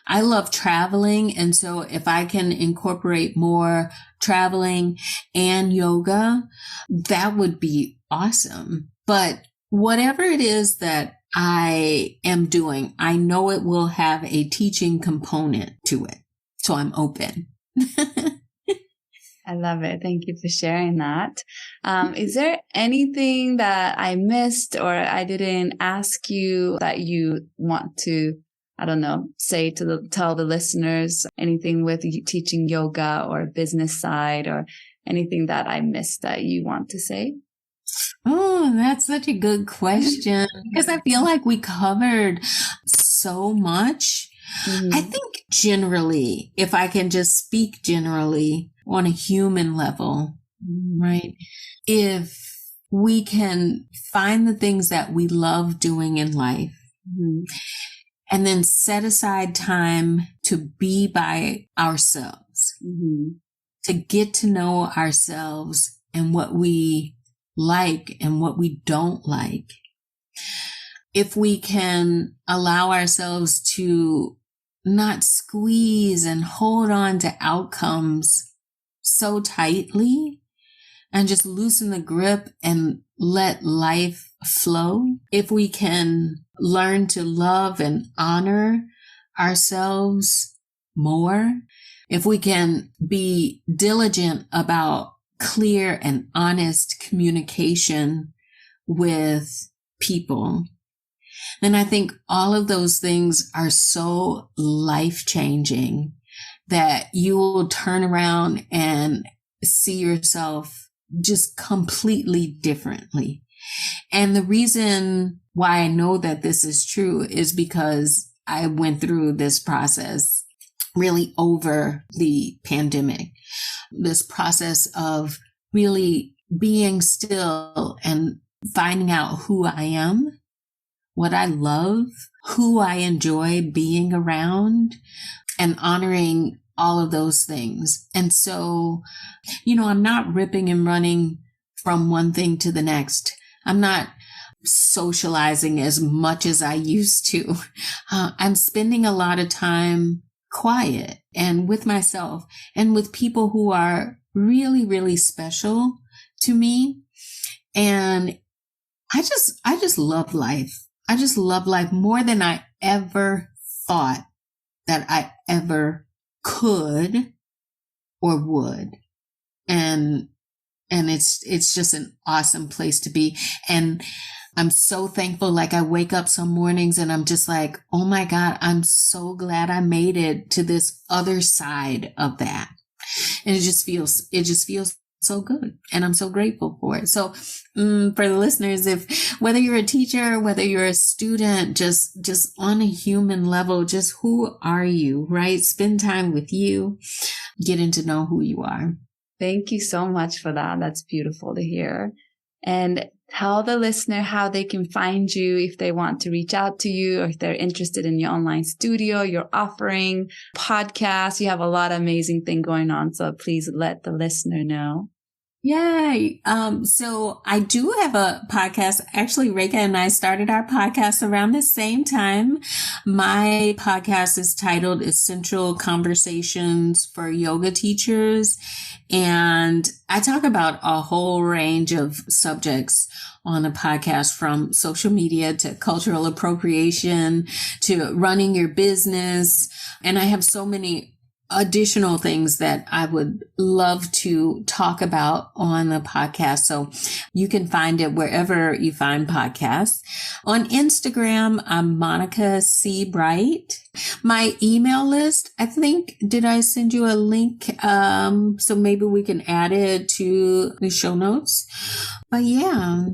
I love traveling. And so if I can incorporate more traveling and yoga, that would be awesome. But whatever it is that I am doing. I know it will have a teaching component to it. So I'm open. I love it. Thank you for sharing that. Is there anything that I missed or I didn't ask you that you want to, I don't know, tell the listeners, anything with teaching yoga or business side or anything that I missed that you want to say? Oh, that's such a good question because I feel like we covered so much. Mm-hmm. I think generally, if I can just speak generally on a human level, right? If we can find the things that we love doing in life, and then set aside time to be by ourselves, to get to know ourselves and what we like and what we don't like. If we can allow ourselves to not squeeze and hold on to outcomes so tightly and just loosen the grip and let life flow. If we can learn to love and honor ourselves more, if we can be diligent about clear and honest communication with people, then I think all of those things are so life-changing that you will turn around and see yourself just completely differently. And the reason why I know that this is true is because I went through this process really over the pandemic, this process of really being still and finding out who I am, what I love, who I enjoy being around, and honoring all of those things. And so, I'm not ripping and running from one thing to the next. I'm not socializing as much as I used to. I'm spending a lot of time quiet and with myself and with people who are really, really special to me. And I just love life. I just love life more than I ever thought that I ever could or would. And it's just an awesome place to be. And I'm so thankful. Like I wake up some mornings and I'm just like, oh my God, I'm so glad I made it to this other side of that. And it just feels so good. And I'm so grateful for it. So for the listeners, whether you're a teacher, whether you're a student, just on a human level, just who are you, right? Spend time with you, getting to know who you are. Thank you so much for that. That's beautiful to hear. And tell the listener how they can find you if they want to reach out to you or if they're interested in your online studio, your offering, podcast. You have a lot of amazing things going on. So please let the listener know. Yay. So I do have a podcast. Actually, Reka and I started our podcast around the same time. My podcast is titled Essential Conversations for Yoga Teachers. And I talk about a whole range of subjects on the podcast, from social media to cultural appropriation to running your business. And I have so many additional things that I would love to talk about on the podcast. So you can find it wherever you find podcasts. On Instagram, I'm Monica C. Bright. My email list, I think, did I send you a link? So maybe we can add it to the show notes. But yeah.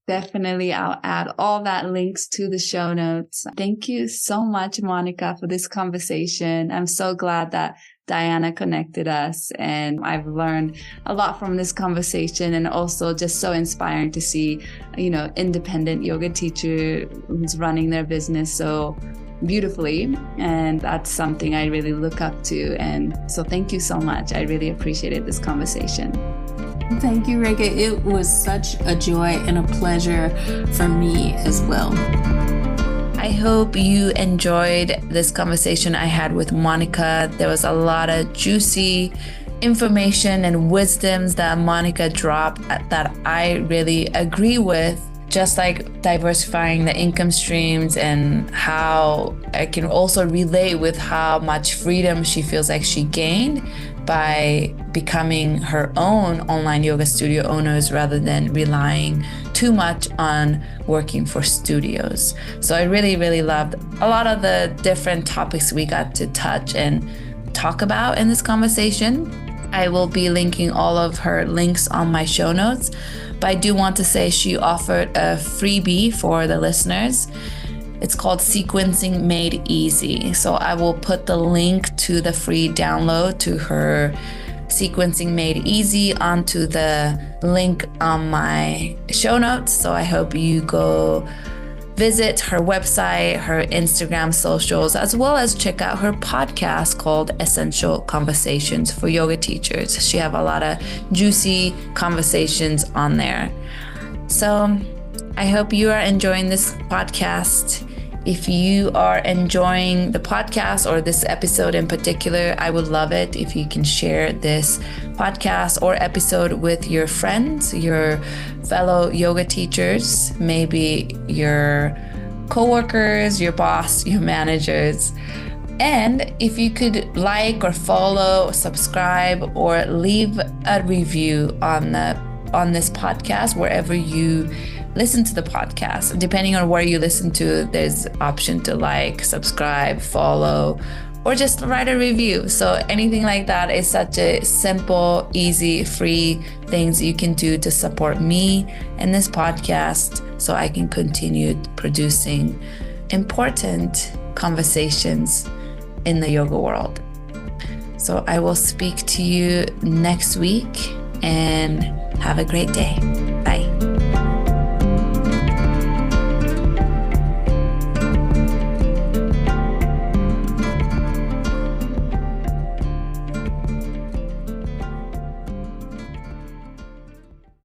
Definitely. I'll add all that links to the show notes. Thank you so much, Monica, for this conversation. I'm so glad that Diana connected us, and I've learned a lot from this conversation, and also just so inspiring to see, independent yoga teacher who's running their business so beautifully. And that's something I really look up to. And so thank you so much. I really appreciated this conversation. Thank you, Reka. It was such a joy and a pleasure for me as well. I hope you enjoyed this conversation I had with Monica. There was a lot of juicy information and wisdoms that Monica dropped that I really agree with just like diversifying the income streams, and how I can also relate with how much freedom she feels like she gained by becoming her own online yoga studio owners rather than relying too much on working for studios. So I really, really loved a lot of the different topics we got to touch and talk about in this conversation. I will be linking all of her links on my show notes, but I do want to say she offered a freebie for the listeners. It's called Sequencing Made Easy. So I will put the link to the free download to her Sequencing Made Easy onto the link on my show notes. So I hope you go visit her website, her Instagram socials, as well as check out her podcast called Essential Conversations for Yoga Teachers. She have a lot of juicy conversations on there. So I hope you are enjoying this podcast. If you are enjoying the podcast or this episode in particular, I would love it if you can share this podcast or episode with your friends, your fellow yoga teachers, maybe your coworkers, your boss, your managers. And if you could like or follow, subscribe, or leave a review on this podcast wherever you listen to the podcast. Depending on where you listen to, there's option to like, subscribe, follow, or just write a review. So anything like that is such a simple, easy, free things you can do to support me and this podcast so I can continue producing important conversations in the yoga world. So I will speak to you next week, and have a great day.